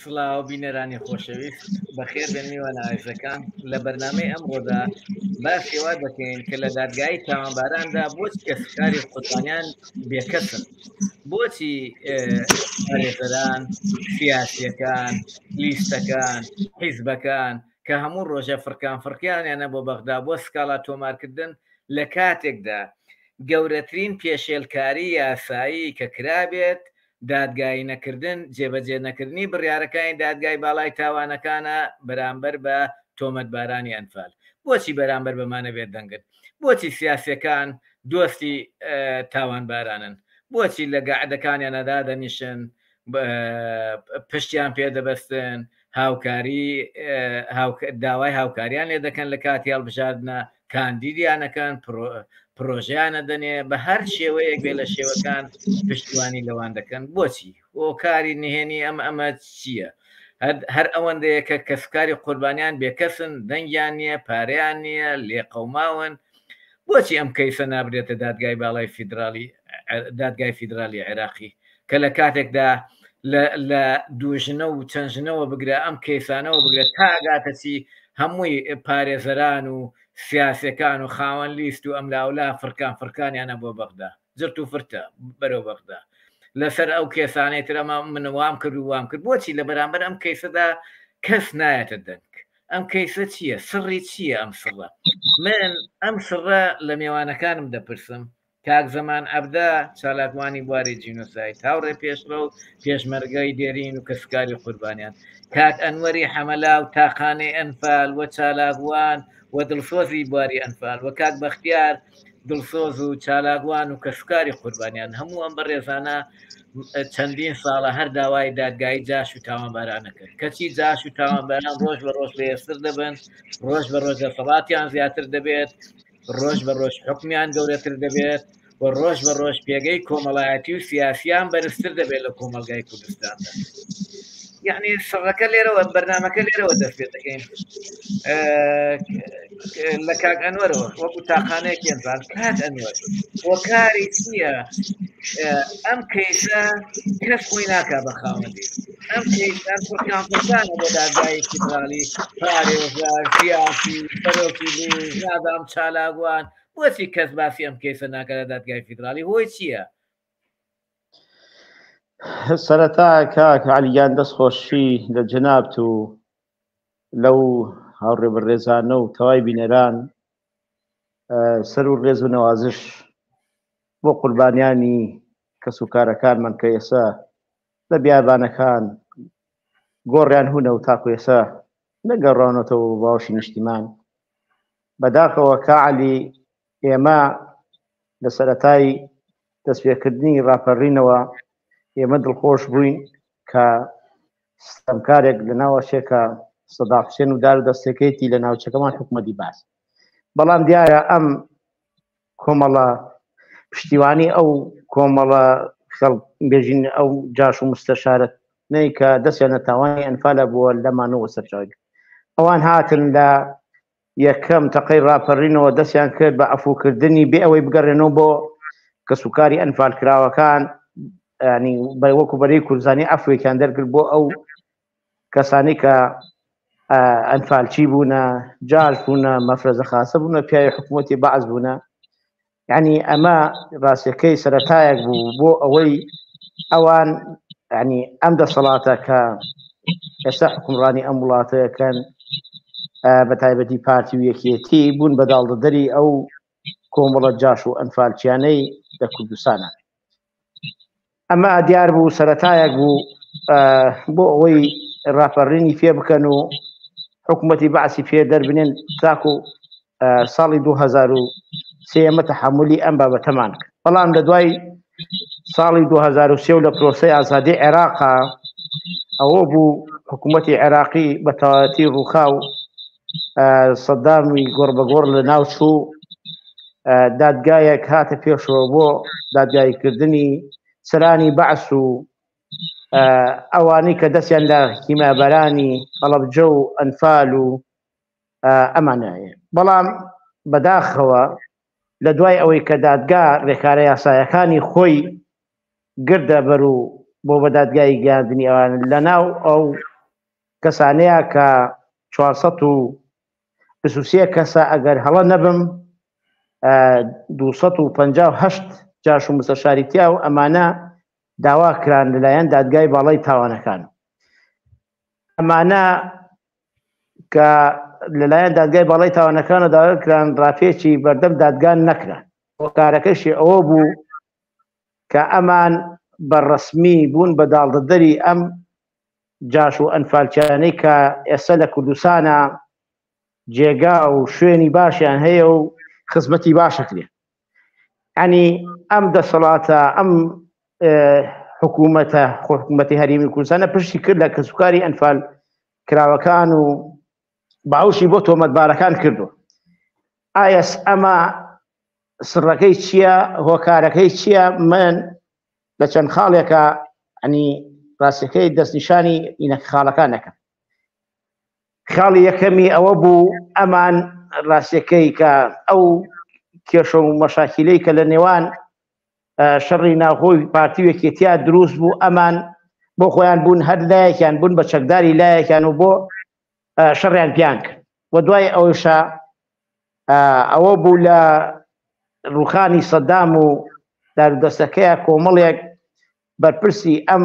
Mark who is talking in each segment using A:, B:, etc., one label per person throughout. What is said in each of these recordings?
A: سڵاو بینەرانی خۆشەویست بەخێر بێن میوانە ئایزەکان لە بەرنامەی ئەمڕۆدا باسی وا دەکەین کە لە دادگایی تاوانباراندا بۆچی کەسکاری قوربانیان بێکەسن، بۆچی پارێزەران، سیاسیەکان، لیستەکان، حیزبەکان کە هەموو ڕۆژە فرکیانیانە بۆ بەغدا بۆ سکاڵا تۆمارکردن لە کاتێکدا گەورەترین پێشێلکاری یاسایی کە کرابێت دادگایی نەکردن جێبەجێ نەکردنی بڕیارەکانی دادگای باڵای تاوانەکانە بەرامبەر بە تۆمەتبارانی ئەنفال. بۆچی بەرامبەر بەمانە بێت دەنگن؟ بۆچی سیاسەکان دۆستی تاوانبارانن؟ بۆچی لە گەعدەکانیانەدا دەنیشن پشتیان پێدەبەستن هاوکاری داوای هاوکاریان لێ دەکەن لە کاتی هەڵبژاردنە کاندیدیانەکەن پرۆژیانە دەنێ بە هەر شێوەیەک بێ لە شێوەکان پشتیوانی لەوان دەکەن. بۆچی ئۆکاری نهێنی ئەمە چییە؟ هەر ئەوەندەیە کە کەسکاری قوربانیان بێکەسن، دەنگیان نییە، پارەیان نییە، لێقەوماون. بۆچی ئەم کەیسە نابرێتە دادگای باڵای دادگای فیدرالی عێراقی کە لە کاتێکدا لە دوژنە و چەنجنەوە بگرە ئەم کەیسانەوە بگرێت تاگاتەچی هەمووی پارێزەران و سیاسەکان و خاوەن لیست و ئەملاولا فرکانیانە بۆ بەغدا جرت و فرتە بەرەو بەغدا لەسەر ئەو کێسانەی ترەمە من وام کرد و وام کرد. بۆچی لە بەرامبەر ئەم کەیسەدا کەس نایەتە دەنگ؟ ئەم کەیسە چییە؟ سڕی چییە ئەم سڕە؟ من ئەم سڕە لە میێوانەکانم دەپرسم. کاک زەمان عەبدە چالاکوانی بواری جینۆساید هاوڕێ پێشڕە و پێشمەرگەی دێرین و کەسکاری قوربانیان، کاک ئەنوەری حەمەلا و تاقانەی ئەنفال وە چالاکوان و دڵسۆزی بواری ئەنفال و کاک بەختیار دڵسۆز و چالاکوان و کەسکاری قوربانیان، هەموو ئەم بەڕێزانە چەندین ساڵە هەر داوای دادگایی جاش و تاوانبارانە کرد. کەچی جاش و تاوانباران ڕۆژ بە ڕۆژ لێستر دەبن، ڕۆژ بە ڕۆژ دەسەڵاتیان زیاتر دەبێت، ڕۆژ بە ڕۆژ حکمیان گەورەتر دەبێت و ڕۆژ بە ڕۆژ پێگەی کۆمەڵایەتی و سیاسیان بەرزتر دەبێت لە کۆمەلگای کوردستاندا. یعنی سڕەکە لێرەوە بەرنامەکە لێرەوە دەست پێ دەکەین لە کاک ئەنوەرەوە وەکو تاقانەیەکی ئەنفال. کاک ئەنوەر وەکاری چییە ئەم کەیسە کەس خۆی ناکا بە خاوەندی ئەم کەیسان فرکانە بۆ دادگای فیدرالی پارێزەر سیاسی سەرۆکی لیز نادام چالاکوان، بۆچی کەس باسی ئەم کەیسە ناکە لە دادگای فیدرالی؟ هۆی چییە؟
B: سەرەتا کاک عەلیان دەستخۆشی لە جەنابت و لەو هاوڕێ بەڕێزانە و تەواوی بینەران سەر و ڕێز و نەوازش بۆ قوربانیانی کەس و کارەکانمان کە ئێستا لە بیابانەکان گۆڕیان هوونە و تاکو ئێستا نەگەڕاونەتەوە باوەشی نیشتیمان. بەداخەوە کە عەلی ئێمە لە سەرەتای دەستپێکردنی ڕاپەڕینەوە ئێمە دڵخۆش بووین کە سیستەمکارێک لە ناوەشێکە سەداق حوسێن و دار و دەستەکەیەتی لە ناوچەکەمان حکومەتی باس. بەڵام دیارە ئەم کۆمەڵە پشتیوانی ئەو کۆمەڵە خەڵبێژین ئەو جاش و مستەشارەت نەی کە دەستیان لە تاوانی ئەنفالە بووە لەمانەوە سەرچاوی ئەوان هاتن لە یەکەم تەقەی ڕاپەڕینەوە دەستیان کرد بە ئەفوکردنی بێ ئەوەی بگەڕێنەوە بۆ کەسوکاری ئەنفال کراوەکان، ینی وەکو بەرەی کوردزانی ئەفوێکیان دەرکرد بۆ ئەو کەسانی کە ئەنفالچی بوونە، جاش بوونە، مەفرەزە خاسە بوونە، پیاوی حکوومەتی بەعز بوونە. ینی ئەمە ڕاستیەکەی سەرەتایەک بوو بۆ ئەوەی ئەوان ینی ئەم دەسەڵاتە کە ئێستا حکومڕانی ئەم وڵاتەکەن بە تایبەتی پارتی و یەکێتی بوون بەداڵدەدەری ئەو کۆمەڵە جاش و ئەنفالچیانەی لە کوردستانە. ئەمە دیار بوو سەرەتایەک بوو بۆ ئەوەی ڕاپەڕینی فێ بکەن و حکوومەتی بەعسی فێ دەربنێن تاکو ساڵی 2003 ئەمە تەحملی ئەم بابەتەمان کرد. بەڵام لە دوای ساڵی 2003 و لە پرۆسەی ئازادی عێراقا ئەوە بوو حکوومەتی عێراقی بە تەواوەتی ڕووخاو سەدامی گۆڕ بە گۆڕ لە ناو چوو دادگایەک هاتە پێشەوە بۆ دادگایکردنی سەرانی بەعس و ئەوانەی کە دەستیان لە هیمابەرانی هەڵەبجە و ئەنفال و ئەمانایە. بەڵام بەداخەوە لە دوای ئەوەی کە دادگا ڕێکارە یاسایەکانی خۆی گردە بەر و بۆ بە دادگای گەیاندنی ئەوان لە ناو ئەو کەسانەیە کە 423 کەسە ئەگەر هەڵە نەبم 258 جاش و مستەشاریتیا و ئەمانە داوا کران لەلایەن دادگای باڵای تاوانەکان. ئەمانە کە لەلایەن دادگای باڵای تاوانەکانە داوا کران ڕافێکی بەردەم دادگان نەکران. کارەکەشی ئەوە بوو کە ئەمان بەڕەسمی بوون بە داڵدەدەری ئەم جاش و ئەنفالچیانەی کە ئێستا لە کوردستانە جێگا و شوێنی باشیان هەیە و خزمەتی باشەکرێ. ینی ئەم دەسەڵاتە ئەم حکوومەتە حکوومەتی هەرێمی کوردستانە پشتی کرد لە کەسوکاری ئەنفال کراوەکان و باوشی بۆ تۆمەتبارەکان کردو. ئایس ئەمە سڕەکەی چییە؟ هۆکارەکەی چییە؟ من لە چەند خاڵێکە ئەنی ڕاستیەکەی دەستنیشانی ئینەک خاڵەکان نەکەم. خاڵی یەکەمی ئەوە بوو ئەمان ڕاستیەکەی کە ئەو کێشە و مەشاکیلەی کە لە نێوان شەڕی ناوخۆی پارتی وەکێتیا دروست بوو ئەمان بۆ خۆیان بوون هەر لایەکیان بوون بە چەکداری لایەکیان و بۆ شەڕیان پیان کرد. و دوای ئەوەشە ئەوە بوو لە ڕووخانی سەدام و دارودەستەکەیە کۆمەڵێک بەرپرسی ئەم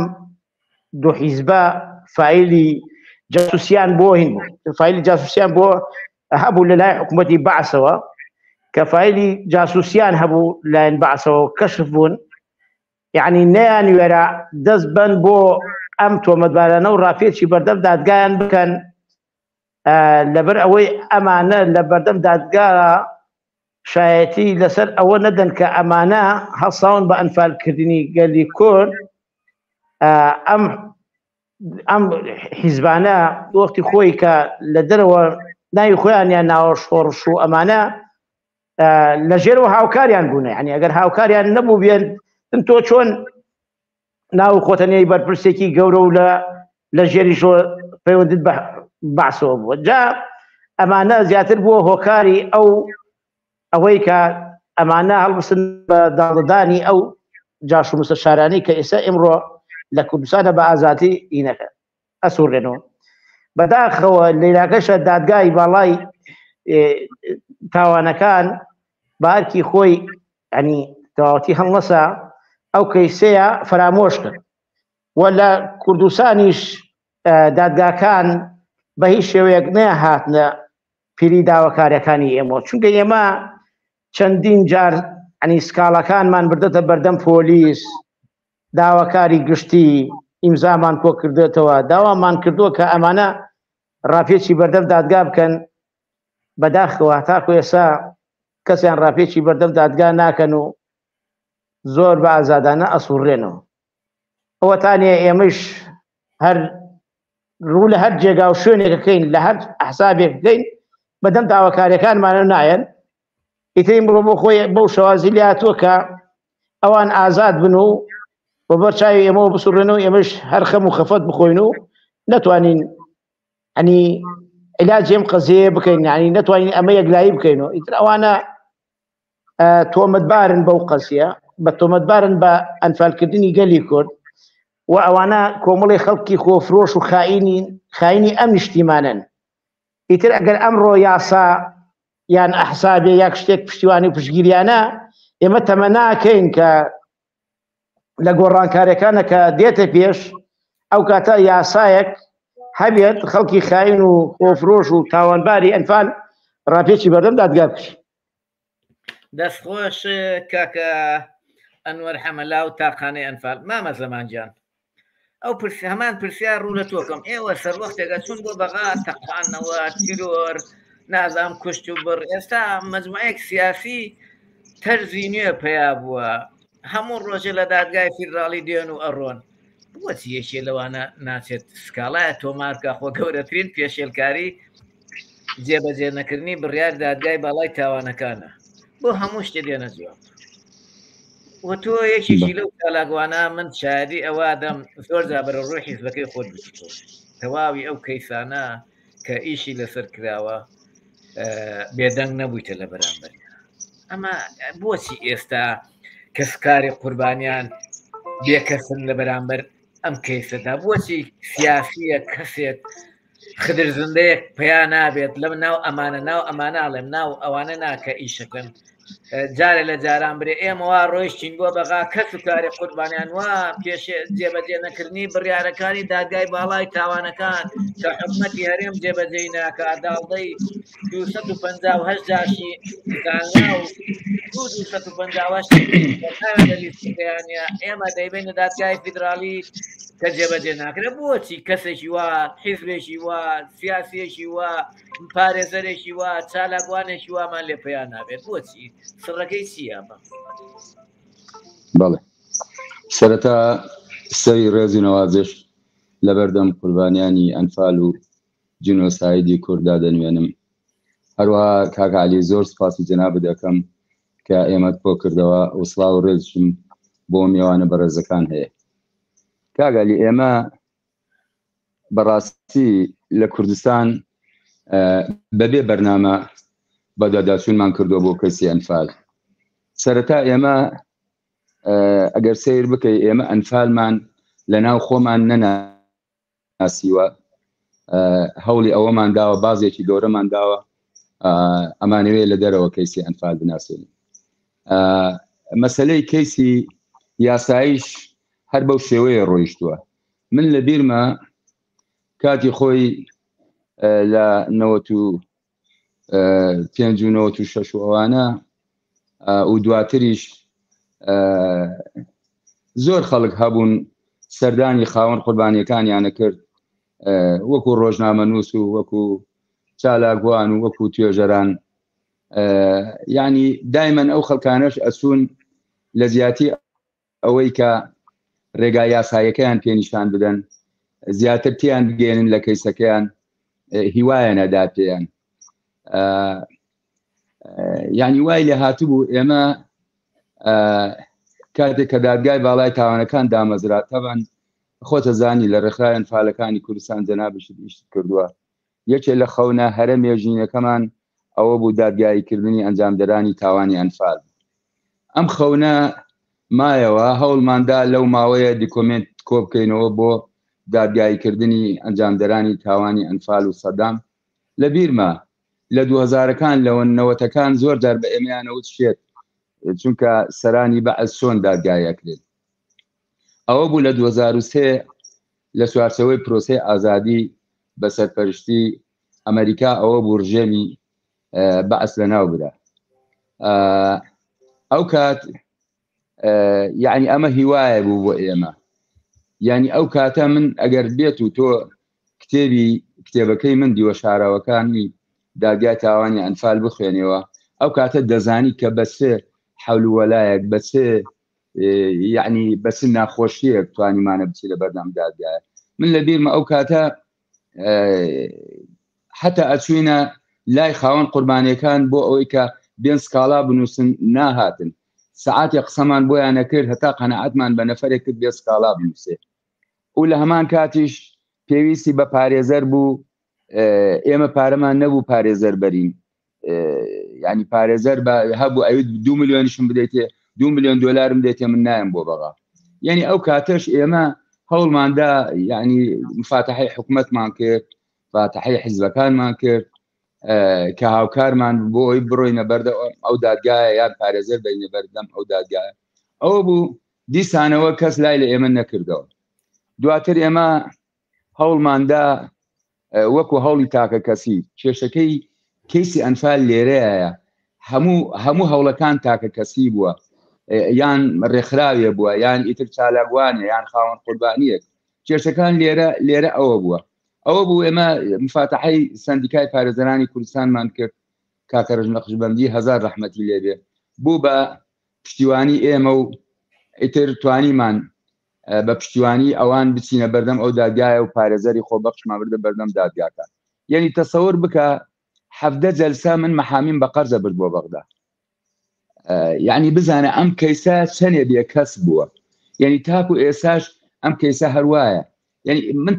B: دوو حیزبە فایلی جاسوسیان بۆ هین بوو. فایلی جاسوسیان بۆ هەبوو لە لای حکوومەتی بەعسەوە کە فایلی جاسوسیان هەبوو لایەن بەعسەوە کەشف بوون. یعنی نەیانوێرە دەست بن بۆ ئەم تۆمەتبارانە و ڕافێکی بەردەم دادگایان بکەن لەبەر ئەوەی ئەمانە لە بەردەم دادگاە شایەتی لەسەر ئەوە نەدەن کە ئەمانە هەڵساون بە ئەنفالکردنی گەلی کورد. ئەم حیزبانە وەختی خۆی کە لە دەرەوە ناوی خۆیانیان ناوە شۆڕش و ئەمانە لەژێرەوە هاوکاریان بوونە. ینی ئەگەر هاوکاریان نەبوو بێن تۆ چۆن ناو خۆتەنەی بەرپرسێکی گەورە و لە ژێری شۆ پەیوەندت بە بەعسەوە بووە. جا ئەمانە زیاتر بووە هۆکاری ئەوەی کە ئەمانە هەڵبسن بە داڵدانی ئەو جاش و مستەشارانی کە ئێستا ئێمڕۆ لە کوردستانە بە ئازادی ئینەکە ئەسوڕێنەوە. بەداخەوە لێراکەشە دادگای باڵای تاوانەکان بارکی خۆی ینی تەواوەتی هەڵنەسا ئەو کەیسەیە فرامۆش کرد. و لە کوردستانیش دادگاکان بە هیچ شێوەیەک نەهاتنە پیری داواکاریەکانی ئێمە، چونکە ئێمە چەندین جار ئەنی سکاڵەکانمان بردەتە بەردەم پۆلیس، داواکاری گشتی ئیمزامان کۆ کردێتەوە، داوامان کردووە کە ئەمانە ڕافێکی بەردەم دادگا بکەن. بەداخەوە تاکو ئێستا کەسیان ڕافێکی بەردەم دادگا ناکەن و زۆر بە ئازادانە ئەسوڕێنەوە. ئەوە تانیە ئێمەش هەر ڕوو لە هەر جێگا و شوێنێکەکەین لە هەر ئەحسابێک بکەین بەدەم داواکاریەکانمانە نایەن. ئیتر بڕۆ بۆ خۆی بەو شەوازی لاتووە کە ئەوان ئازاد بن و بۆ بەرچاوی ئێمەوە بسوڕێنەوە ئێمەش هەر خەم و خەفەت بخۆین و نەتوانین ئەنی علاج ئێم قەزەیە بکەین، ینی نەتوانین ئەمە یەکلایی بکەینەوە. ئیتر ئەوانە تۆمەتبارن بەو قەسیە، بە تۆمەتبارن بە ئەنفالکردنی گەلی کورد و ئەوانە کۆمەڵی خەڵکی خۆفرۆش و خاینی ئەم نیشتیمانن. ئیتر ئەگەر ئەمڕۆ یاسا یان ئەحسابێ یاک شتێک پشتیوانی و پشتگیریانە ئێمە تەمە ناکەین کە لە گۆڕانکاریەکانە کە دێتە پێش ئەو کاتە یاسایەک هەبێت خەڵکی خاین و خۆفرۆش و تاوانباری ئەنفال ڕافێکی بەردەم دادگا بکرێت.
A: دەستخۆش کاکە ئەنوەر حەمەلا و تاقانەی ئەنفال. مامە زەمانجان ئەو هەمان پرسیار ڕوو لە تۆکەم. ئێوە سەروەختێکە چون بۆ بەغا تەقانەوە تیرۆر نازام کوشت و بڕ، ئێستا مەجموعەیەک سیاسی تەرزی نوێ پیا بووە، هەموو ڕۆژێ لە دادگای فیدراڵی دێن و ئەڕۆن. بۆچی یەکێ لەوانە ناچێت سکاڵایە تۆمارکە خۆ گەورەترین پێشێلکاری جێبەجێ نەکردنی بڕیار دادگای باڵای تاوانەکانە، بۆ هەموو شتێ دێنە جواب. و تۆ یەکێکی لەو کالاگوانە من شایدی ئەوادەم زۆر جا بەرە ڕۆی حیزبەکەی خۆت بچیتەوە تەواوی ئەو کەیسانە کە ئیشی لەسەر کراوە بێدەنگ نەبوویتە لە بەرامبەر. ئەمە بۆچی ئێستا کەسکاری قوربانیان بێکەسن لە بەرامبەر ئەم کەیسەدا؟ بۆچی سیاسیە کەسێک خدر زندەیەک پێیان نابێت لەم ناو ئەمانە ناو ئەماناڵێم ناو ئەوانە ناکە ئیشەکەن جارێ لە جاران برێ ئێمەوا ڕۆیشتین بۆ بەغا کەس و کاری قوربانیان وا پێش جێبەجێ نەکردنی بڕیارەکانی دادگای باڵای تاوانەکان کە حکومەتی هەرێم جێبەجێی ناکە داڵدەی 258 جاشی ئێمە دەیبێنە دادگای فیدرالی کە جێبەجێ ناکرێت بۆچی کەسێکی وا حیزبێکی وا سیاسیەکی وا پارێزەرێکی وا چالاکوانێکی وامان لێ پێیان نابێت بۆچی سڕەکەی چیە بە
C: بەڵێ سەرەتا سەوی ڕێزی نەوازش لەبەردەم قوربانیانی ئەنفال و جنۆسایدی کووردا دەنوێنم هەروەها کاک عەلی زۆر سپاسی جەناب دەکەم کە ئێمەت بۆ کردەوە وسڵا و ڕێزشم بۆ میوانە بەڕێزەکان هەیە کاک عەلی ئێمە بەڕاستی لە کوردستان بەبێ بەرنامە بەداداچوونمان کردو بۆ کەسی ئەنفال سەرەتا ئێمە ئەگەر سیر بکەی ئێمە ئەنفالمان لە ناو خۆمان نەناسیوە هەوڵی ئەوەمان داوە بازێکی گەورەمان داوە ئەمانەوێ لە دەرەوە کەیسی ئەنفال بناسێنین مەسەلەی کەیسی یاساییش هەر بەو شێوەیە ڕۆیشتووە من لە بیرمە کاتی خۆی لە 95 و 96 ئەوانە و دواتریش زۆر خەڵک هەبوون سەردانی خاوەن قوربانیەکانیانە کرد وەکو ڕۆژنامەنووس و وەکو چالاکوان و وەکو توێژەران یعنی دایمەن ئەو خەڵکانەش ئەچوون لە زیاتی ئەوەی کە ڕێگای یاساییەکەیان پێنیشان بدەن زیاتر تیان بگەێنن لە کەیسەکەیان هیوایە نەدا پێیان یعنی وای لێ هاتوبوو ئێمە کاتێک کە دادگای باڵای تاوانەکان دامەزرا تەبەن خۆتە زانی لە ڕێکخراوە ئەنفالەکانی کوردستان جەنابش ئیشت کردووە یەکێک لە خەونە هەرە مێژینەکەمان ئەوە بوو دادگاییکردنی ئەنجامدەرانی تاوانی ئەنفال ئەم خەونە مایەوە هەوڵماندا لەو ماوەیە دیکۆمنت کۆ بکەینەوە بۆ دادگاییکردنی ئەنجامدەرانی تاوانی ئەنفال و سەدام لە بیرمە لە 2000ەکان لەوە نەوەتەکان زۆر جار بە ئێمەیانەوت شێت چونکە سەرانی بەعەز چۆن دادگایەکرێت ئەوە بوو لە 2003 لە سوارچەوەی پرۆسەی ئازادی بە سەرپەرشتی ئەمریکا ئەوە بوو ڕژێمی بەعەز لەناو برا ئەو کات یعنی ئەمە هیوایە بوو بۆ ئێمە یعنی ئەو کاتە من ئەگەر بێت و تۆ کتێبەکەی من دیوە شاراوەکانی دادگای تاوانی ئەنفال بخوێنەوە ئەو کاتە دەزانی کە بەسێ حەول و وەلایەک بەسێ یعنی بەس ناخۆشیەک توانیمانە بچی لە بەردەم دادگایە من لە بیرمە ئەو کاتە حتا ئەچوینە لای خاوەن قوربانیەکان بۆ ئەوەی کە بێن سکاڵا بنووسن ناهاتن سعاتی قسەمان بۆیان نەکرد هەتا قەنەعەتمان بە نەفەرێک کرد بێ سکاڵا بنووسێ و لە هەمان کاتیش پێویستی بە پارێزەر بوو ئێمە پارەمان نەبوو پارێزەر بەرین یعنی پارێزەر هەبوو ئەوێت 2 ملیۆنیشم بدەیتێ 2 ملیۆن دۆلارم دێتێ من نایم بۆ بەغا یعنی ئەو کاتەش ئێمە هەوڵماندا یعنی مفاتەحەی حکومەتمان کرد فاتەحەی حیزبەکانمان کرد کە هاوکارمان بۆ ئەوی بڕۆینە بەردە ئەو دادگایە یان پارێزەر بینە بەردەم ئەو دادگایە ئەوە بوو دیسانەوە کەس لای لە ئێمە نەکردەوە دواتر ئێمە هەوڵماندا وەکو هەوڵی تاکە کەسی کێشەکەی کەیسی ئەنفال لێرەیە هەموو هەوڵەکان تاکە کەسی بووە یان ڕێکخراوێ بووە یان ئیتر چالاکوانە یان خاوەن قوربانیەک کێشەکان لێرە ئەوە بووە ئەوە بوو ئێمە مفاتەحەی سندیکای پارێزەرانی کوردستانمان کرد کاکە نەقشبەندی هەزار ڕەحمەتی لێبێ بوو بە پشتیوانی ئێمە و ئیتر توانیمان بە پشتیوانی ئەوان بچینە بەردەم ئەو دادگایە و پارێزەری خۆبەخشمان بردە بەردەم دادگاکە یعنی تەسەور بکە 17 جەلسە من مەحامیم بە قەرزە برد بۆ بەغدا یعنی بزانە ئەم کەیسە چەندێ بێ کەس بووە یعنی تاکو ئێساش ئەم کەیسە هەروایە یعنی من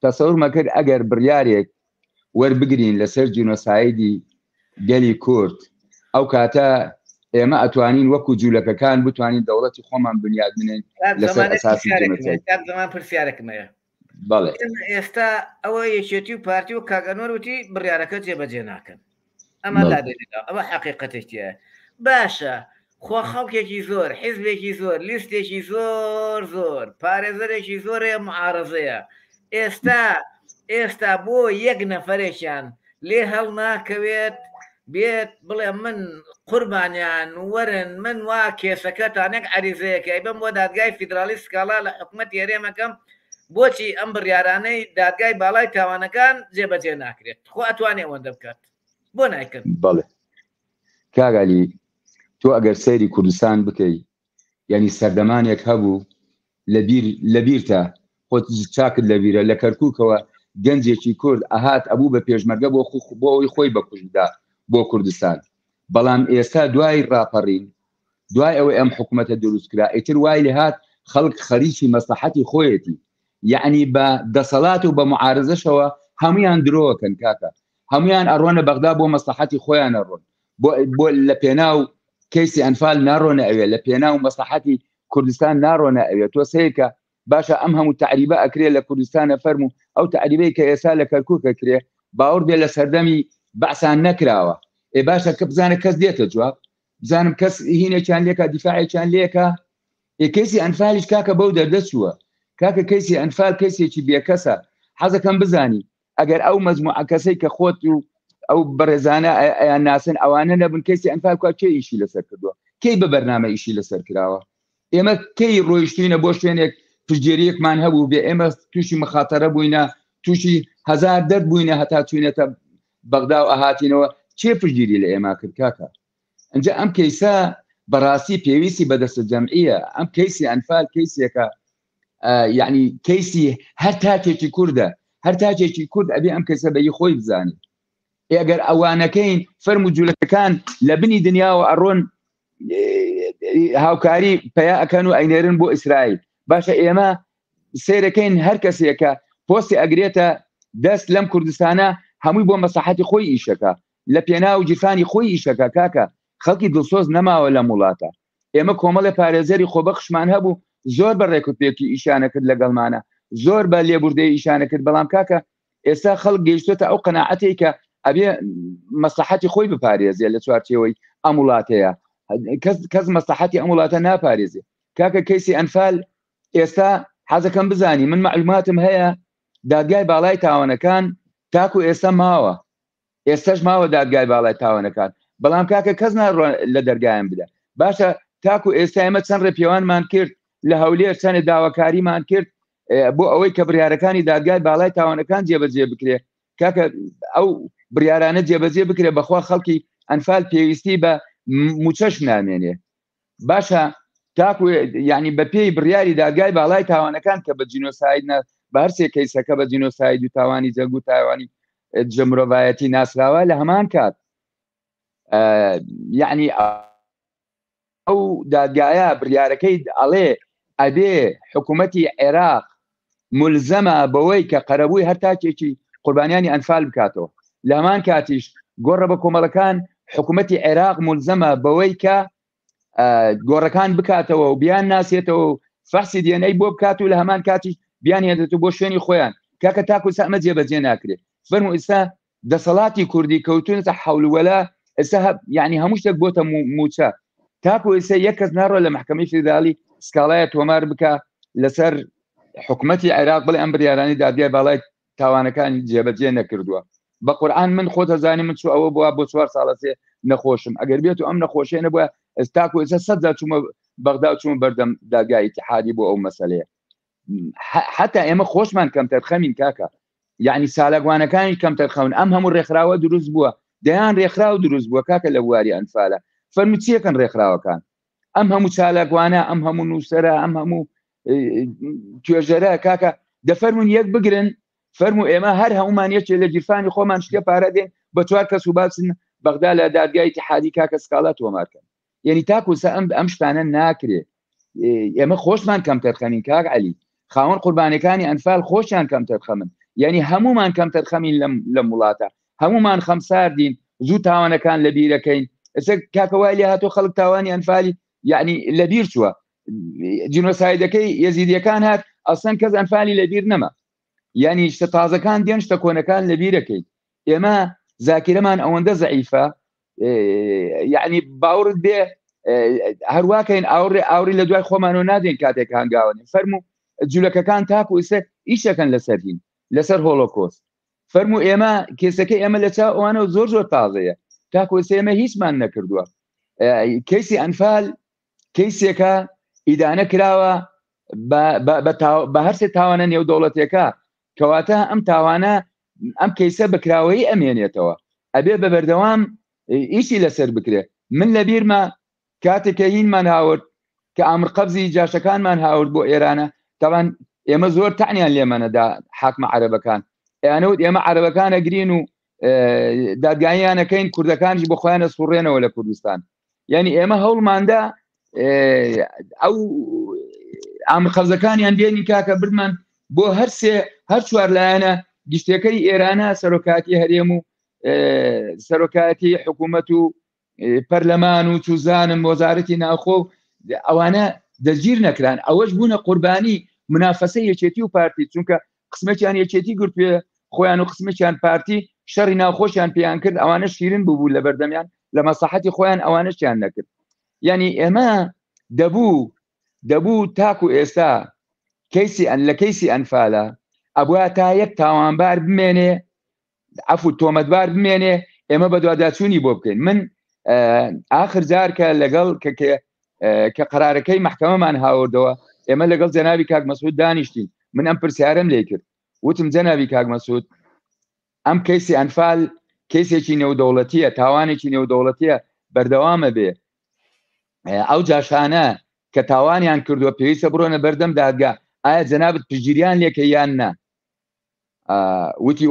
C: تەسەور مەکرد ئەگەر بڕیارێک وەربگرین لەسەر جینۆسایدی گەلی کورد ئەو کاتە ئێمە ئەتوانین وەکو جوولەکەکان بتوانین دەوڵەتی خۆمان بنیاد بنین لەسەر ئەساسی
A: زمان پرسیارێکمەیە
C: بەڵێ
A: ئێستا ئەوە یەکێتی و پارتی و کاگەنۆر وتی بڕیارەکە جێبەجێ ناکەن ئەمە لا دەریدا ئەوە حقیقەتێکیە باشە خۆ خەڵکێکی زۆر حیزبێکی زۆر لیستێکی زۆر پارێزەرێکی زۆرەیە معارەزەیە ئێستا بۆ یەک نەفەرێکیان لێ هەڵ ناکەوێت بێت بڵێ من قوربانیان وەرن من وا کێسەکەتانێک عریزەیەکەی بم بۆ دادگای فیدرالی سکاڵا لە حکومەت هێرێمەکەم بۆچی ئەم بڕیارانەی دادگای باڵای تاوانەکان جێبەجێ ناکرێت خۆ ئەتوانێ ئەوەندە بکات بۆ نایکرد
C: بەڵێ کاگالی تۆ ئەگەر سەیری کوردستان بکەی یعنی سەردەمانێک هەبوو لەبیرتە خۆت چاکت لەبیرە لە کەرکووکەوە گەنجێکی کورد ئەهات ئەبوو بە پێشمەرگە بۆ ئەوی خۆی بەکوژدا بۆ کوردستان بەڵام ئێستا دوای ڕاپەڕین دوای ئەوەی ئەم حکوومەتە دروست کرا ئیتر وای لێ هات خەڵک خەریکی مەسلحەتی خۆیەتی یعنی بە دەسەڵات و بە معارزەشەوە هەمویان درۆکەن کاکە هەمویان ئەڕۆنە بەغدا بۆ مەسلحەتی خۆیان ئەڕۆن بۆ لە پێناو کەیسی ئەنفال ناڕۆنە ئەوێ لە پێناو مەسلحەتی کوردستان ناڕۆنە ئەوێ تۆ سەیەکە باشە ئەم هەموو تعریبە ئەکرێ لە کوردستانە فەرموو ئەو تعریبەی کە ئێستا لە کەرکووکە کرێ باوەڕ بێ لە سەردەمی بەعسان نەکراوە ئێ باشە کە بزانە کەس دێتە جواب بزانم کەس هینێکیان لێکە دیفاعێکیان لێکە کەیسی ئەنفالیش کاکە بەو دەردەچووە کاکە کەیسی ئەنفال کەسێکی بێکەسە حەزەکەم بزانی ئەگەر ئەو مەجموعە کەسەی کە خۆت و ئەو بەڕێزانە ئەیان ناسن ئەوانە نەبن کەسی ئەنفال کا کێ ئیشی لەسەر کردووە کەی بە بەرنامە ئیشی لەسەر کراوە ئێمە کەی ڕۆیشتوینە بۆ شوێنێک پشتگیریەکمان هەبوو بێ ئێمە تووشی مخاتەرە بووینە تووشی هەزار دەرد بووینە هەتا چوینەتە بەغدا و ئاهاتینەوە چێ پشتگیری لە ئێمە کرد کاکە ئەنجا ئەم کەیسە بەڕاستی پێویستی بەدەستە جەمعیە ئەم کەیسی ئەنفال کەیسێکە یعنی کەیسی هەر تاکێکی کووردە هەر تاکێکی کورد ئەبێ ئەم کەسە بەی خۆی بزانێ ئەگەر ئەوانەکەین فەرم و جوولەکان لە بنی دنیاوە ئەڕۆن هاوکاری پیا ئەکەن و ئەینێرن بۆ ئیسرائیل باشە ئێمە سیرەکەین هەر کەسێکە پۆستی ئەگرێتە دەست لەم کوردستانە هەمووی بۆ مەسلحەتی خۆی ئیشەکە لە پێناو جیفانی خۆی ئیشەکە کاکە خەڵکی دڵسۆز نەماوە لە وڵاتە ئێمە کۆمەڵە پارێزەری خۆبەخشمان هەبوو زۆر بە ڕێکوپێکی ئیشانە کرد لەگەڵمانە زۆر بە لێبوردەی ئیشانە کرد بەڵام کاکە ئێستا خەڵک گەیشتۆتە ئەو قەناعەتێک کە ئەبێ مەسلحەتی خۆی بپارێزێ لە چوارچێوەی ئەم وڵاتەیە کەس مەسلحەتی ئەم وڵاتە ناپارێزێ کاکە کەیسی ئەنفال ئێستا حەزەکەم بزانی من معلوماتم هەیە دادگای باڵای تاوانەکان تاکو ئێستا ماوە ئێستاش ماوە دادگای باڵای تاوانەکان بەڵام کاکە کەس ناڕۆ لە دەرگایان بدە باشە تاکو ئێستا ئێمە چەند ڕێپێوانمان کرد لە هەولێر چەند داواکاریمان کرد بۆ ئەوەی کە بڕیارەکانی دادگای باڵای تاوانەکان جێبەجێ بکرێ کاکە ئەو بڕیارانە جێبەجێ بکرێ بەخوا خەڵکی ئەنفال پێویستی بە موچەش نامێنێ باشە تاکو یعنی بە پێی بڕیاری دادگای باڵای تاوانەکان کە بە جینۆساید بە هەرسێ کەیسەکە بە جینۆساید و تاوانی جەنگ و تاوانی جەمرۆڤایەتی ناسراوە لە هەمان کات یعنی ئەو دادگایە بڕیارەکەی ئەڵێ ئەبێ حکوومەتی عێراق ملزەمە بەوەی کە قەرەبووی هەر تاکێکی قوربانیانی ئەنفال بکاتەوە لە هەمان کاتیش گۆڕە بە کۆمەڵەکان حکوومەتی عێراق ملزەمە بەوەی کە گۆڕەکان بکاتەوە و بیان ناسێتەوە و فەحسی دیێنەی بۆ بکات و لە هەمان کاتیش بیان هێنێتەوە بۆ شوێنی خۆیان کاکە تاکو ئەمە جێبەجێ ناکرێت فەرموو ئێستا دەسەڵاتی کوردی کەوتونەتە حەولوەلا ئێستا یعنی هەموو شتێک بۆتە موچە تاکو ئێستا یەک کەس ناڕۆ لە محکەمەی فیدرالی سکاڵایە تۆمار بکە لەسەر حکوومەتی عێراق بڵێ ئەم بڕیارانی دادگای باڵای تاوانەکانی جێبەجێ نەکردووە بە قورئان من خۆت هەزانی من چوو ئەوە بووە بۆ 4 ساڵە سێ نەخۆشم ئەگەر بێت و ئەم نەخۆشیە نەبووە ئێستاکو ئێستا 100 جار چوومە بەغدا و چوومە بەردەم دادگای ئیتیحادی بۆ ئەو مەسەلەیە حتا ئێمە خۆشمان کەم تەرخەمین کاکە یعنی سالاگوانەکانی کەم تەرخەون ئەم هەموو ڕێکخراوە دروست بووە دەیان ڕێکخراو دروست بووە کاکە لە بواری ئەنفالە فەرموو چیەکەن ڕێکخراوەکان ئەم هەموو چالاگوانە ئەم هەموو نووسەرە ئەم هەموو توێژەرە کاکە دەفەرمون یەک بگرن فەرموو ئێمە هەر هەمومان یەکێ لە جیرفانی خۆمان شتێ پارە دێن بە 4 کەس و باسن بەغدا لە دادگای ئیتیحادی کاکە سکاڵا تۆمارکەن یعنی تاکوسە ئەم شتانە ناکرێ ئێمە خۆشمان کەم تەرخەمین کاک عەلی خاوەن قوربانەکانی ئەنفال خۆشیان کەم تەرخەمن یعنی هەمومان کەم تەرخەمین لەم وڵاتە هەمومان خەمساردین زوو تاوانەکان لە بیرەکەین ئێستا کاکە وای لێ هاتۆ خەڵک تاوانی ئەنفالی یعنی لەبیر چووە جینۆسایدەکەی یەزیدیەکان هات ئەسڵەن کەس ئەنفالی لەبیر نەما ینی شتە تازەکان دێن شتە کۆنەکان لە بیرەکەیت ئێمە زاکیرەمان ئەوەندە زەعیفە یعنی باورت بێ هەروواکەین ئاوری لە دوای خۆمانەوە نادێن کاتێک هەنگاوەنێ فەرموو جوولەکەکان تاکو ئێستا ئیشەکەن لەسەر هین لەسەر هۆلۆکۆست فەرموو ئێمە کێسەکە ئێمە لە چاو ئەوانەوە زۆر زۆر تازەیە تاکو ئێستا ئێمە هیچمان نەکردووە کەیسی ئەنفال کەیسێکە ئیدانە کراوە بە هەرسێ تاوانە نێودەوڵەتێکە کەواتە ئەم تاوانە ئەم کەیسە بەکراوەی ئەمێنێتەوە ئەبێ بە بەردەوام ئیشی لەسەر بکرێ من لە بیرمە کاتێککە هینمان هاورد کە ئامر قەبزی جاشەکانمان هاورد بۆ ئێرانە تاوان ئێمە زۆر تعنیان لێمەنەدا حاکمە عەرەبەکان ئەیانەوت ئێمە عەرەبەکانە گرین و دادگاییانەکەین کوردەکانیش بۆ خۆیانە سوڕێنەوە لە کوردستان یعنی ئێمە هەوڵماندا ئەو ئامر قەبزەکانیان دێنی کاکە بردمان بۆ هەر چوار لایەنە گشتەکەی ئێرانە سەرۆکاتی هەرێم و سەرۆکاتی حکوومەت و پەرلەمان و چوزانم وەزارەتی ناوخۆ ئەوانە دەگیر نەکران ئەوەش بوونە قوربانی منافەسە یەکێتی و پارتی چونکە قسمەتیان یەکێتی گرتوێ خۆیان و قسمەتیان پارتی شەڕی ناوخۆشیان پێیان کرد ئەوانە شیرین بوو لە بەردەمیان لە مەساحەتی خۆیان ئەوانەشیان نەکرد یعنی ئێمە دەبوو تاکو ئێستا لە کەیسی ئەنفالە ئەبووە تا یەک تاوانبار بمێنێ عەفو تۆمەتبار بمێنێ ئێمە بە دواداچوونی بۆ بکەین من ئاخر جار کە لەگەڵ کە قەرارەکەی مەحکەمەمان هاوردەوە ئێمە لەگەڵ جەنابی کاک مەسعود دانیشتین من ئەم پرسیارەم لێ کرد وتم جەنابی کاک مەسعود ئەم کەیسی ئەنفال کەیسێکی نێودەوڵەتیە تاوانێکی نێودەوڵەتیە بەردەوامە بێ ئەو جاشانە کە تاوانیان کردووە پێویستە بڕۆنە بەردەم دادگا ئایا جەنابەت پشگیریان لێکە یان نا وتی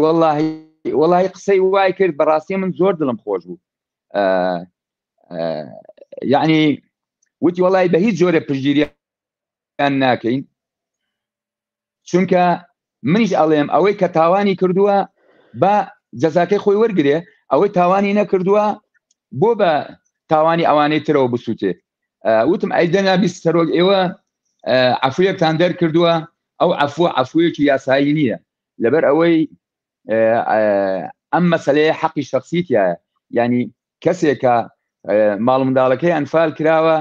C: وەڵی قسەی وای کرد بەڕاستی من زۆر دڵم خۆش بوو یعنی وتی وەڵی بە هیچ جۆرە پشگیریان ناکەین چونکە منیش ئەڵێم ئەوەی کە تاوانی کردووە بە جەزاکەی خۆی وەرگێ ئەوەی تاوانی نەکردووە بۆ بە تاوانی ئەوانەی ترەوە بسووتێ وتم ئەیدەنا بیست سەرۆک ئێوە عەفویەکتان دەرکردووە ئەو عەفوویەکی یاسایی نییە لەبەر ئەوەی ئەم مەسەلەیە حەقی شەخسیتیایە ینی کەسێکە ماڵ منداڵەکەی ئەنفال کراوە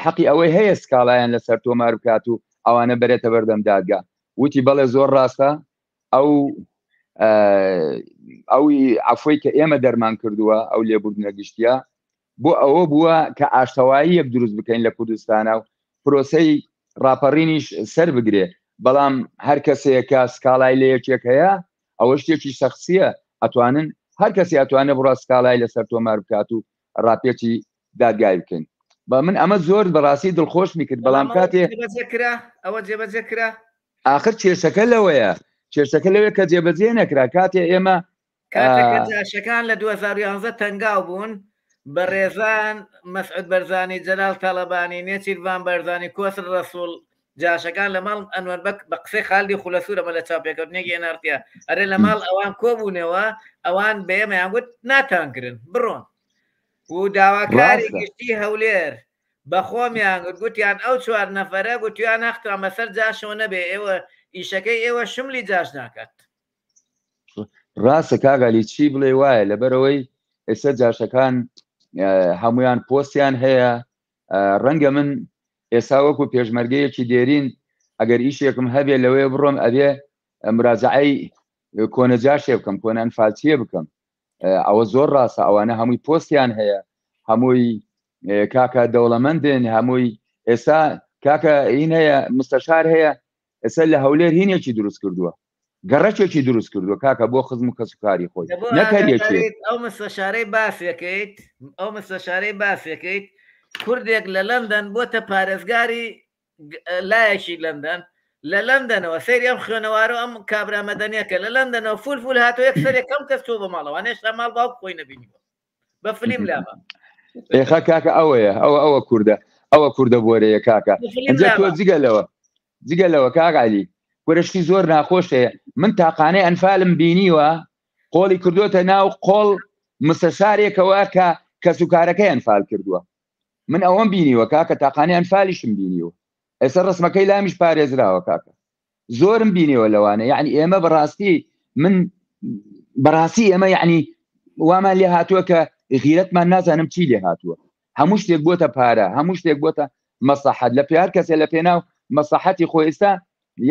C: حەقی ئەوەی هەیە سکاڵایان لەسەر تۆمار بکات و ئەوانە بەرێتە بەردەم دادگا وتی بەڵێ زۆر ڕاستە ئەوی عەفوی کە ئێمە دەرمان کردووە ئەو لێبوردنە گشتیە بۆ ئەوە بووە کە ئاشتەواییەک دروست بکەین لە کوردستانە و پرۆسەی ڕاپەڕینیش سەر بگرێ بەڵام هەر کەسێکە سکاڵای لە یەکێک هەیە ئەوە شتێکی شەخصیە ئەتوانن هەر کەسی ئەتوانێت بڕا سکاڵای لەسەر تۆمار بکات و ڕاپێکی دادگای بکەین بە من ئەمە زۆر بەڕاستی دڵخۆش میکرد بەڵام کاتێ
A: ئەوە جێبەجێ کرا
C: آخر کێشەکە لەوەیە کێشەکە لەوەیە کە جێبەجێ نەکرا کاتێ ئێمە
A: جاشەکان لە 2011 تەنگاو بوون بە ڕێزان مەسعود بەرزانی جەلال تاڵەبانی نێچیروان بەرزانی کۆسر ڕەسوڵ جاشەکان لە ماڵ ئەنوەر بە قسەی خاڵدی خولەسوورەمە لە چاپێکەوتنێکی ئێنارتیا ئەرێ لە ماڵ ئەوان کۆبوونەوە ئەوان بەێمەیان گوت ناتانکردن بڕۆن و داواکاری گشتی هەولێر بە خۆمیان گوتیان ئەو چوار نەفەرە گوتیان ناخترا مەسەر جاشەوە نەبێ ئێوە ئیشەکەی ئێوە شملی جاش ناکات
C: ڕاستە کاگالی چی بڵێ وایە لەبەرەوەی ئێستا جاشەکان هەمویان پۆستیان هەیە ڕەنگە من ئێستا وەکو پێشمەرگەیەکی دێرین ئەگەر ئیشێکم هەبێ لەوەیە بڕۆم ئەبێ مراجعەی کۆنەجاشێ بکەم کۆنە ئەنفالچیە بکەم ئەوە زۆر ڕاستە ئەوانە هەمووی پۆستیان هەیە هەمووی کاکە دەوڵەمەندن هەمووی ئێستا کاکە هین هەیە مستەشار هەیە ئێستا لە هەولێر هینێکی دروست کردووە گەڕەکێکی دروست کردووە کاکە بۆ خزم و کەسوکاری خۆی نەکەریەکێت
A: ئەو مستەشارەی باسیەکەیت کوردێک لە لەندەن بۆتە پارێزگاری لایەکی لەندەن لە لەندەنەوە سەیری ئەم خوێنەوارە ئەم کابرا مەدەنیەکە لە لەندەنەوە فول هاتووە یەک سەرێک کەم کەس تۆ بە ماڵەوە نێشتا ماڵ باوک خۆی نەبینیوە بە فلیم لامە
C: ئێخە کاکە ئەوەیە ئەوە کووردە ئەوە کووردە بۆرەیە کاکە تۆ جگەلەوە کاغالی گۆرەشتی زۆر ناخۆشەیە من تاقانەی ئەنفالم بینیوە قۆڵی کردوتە ناو قۆڵ مستەشارێکەوە کە کەسوکارەکەی ئەنفال کردووە من ئەوەم بینیوە کاکە تاقانەی ئەنفالیشم بینیوە ئێستا ڕسمەکەی لامیش پارێزراوە کاکە زۆرم بینیەوە لەوانە یعنی ئێمە بەڕاستی من بەڕاستی ئێمە یعنی وامان لێ هاتووە کە غیرەتمان نازانم چی لێ هاتووە هەموو شتێک بۆتە پارە هەموو شتێک بۆتە مەسلحەت لە پیار کەسێ لە پێناو مەسلحەتی خۆی ئێستا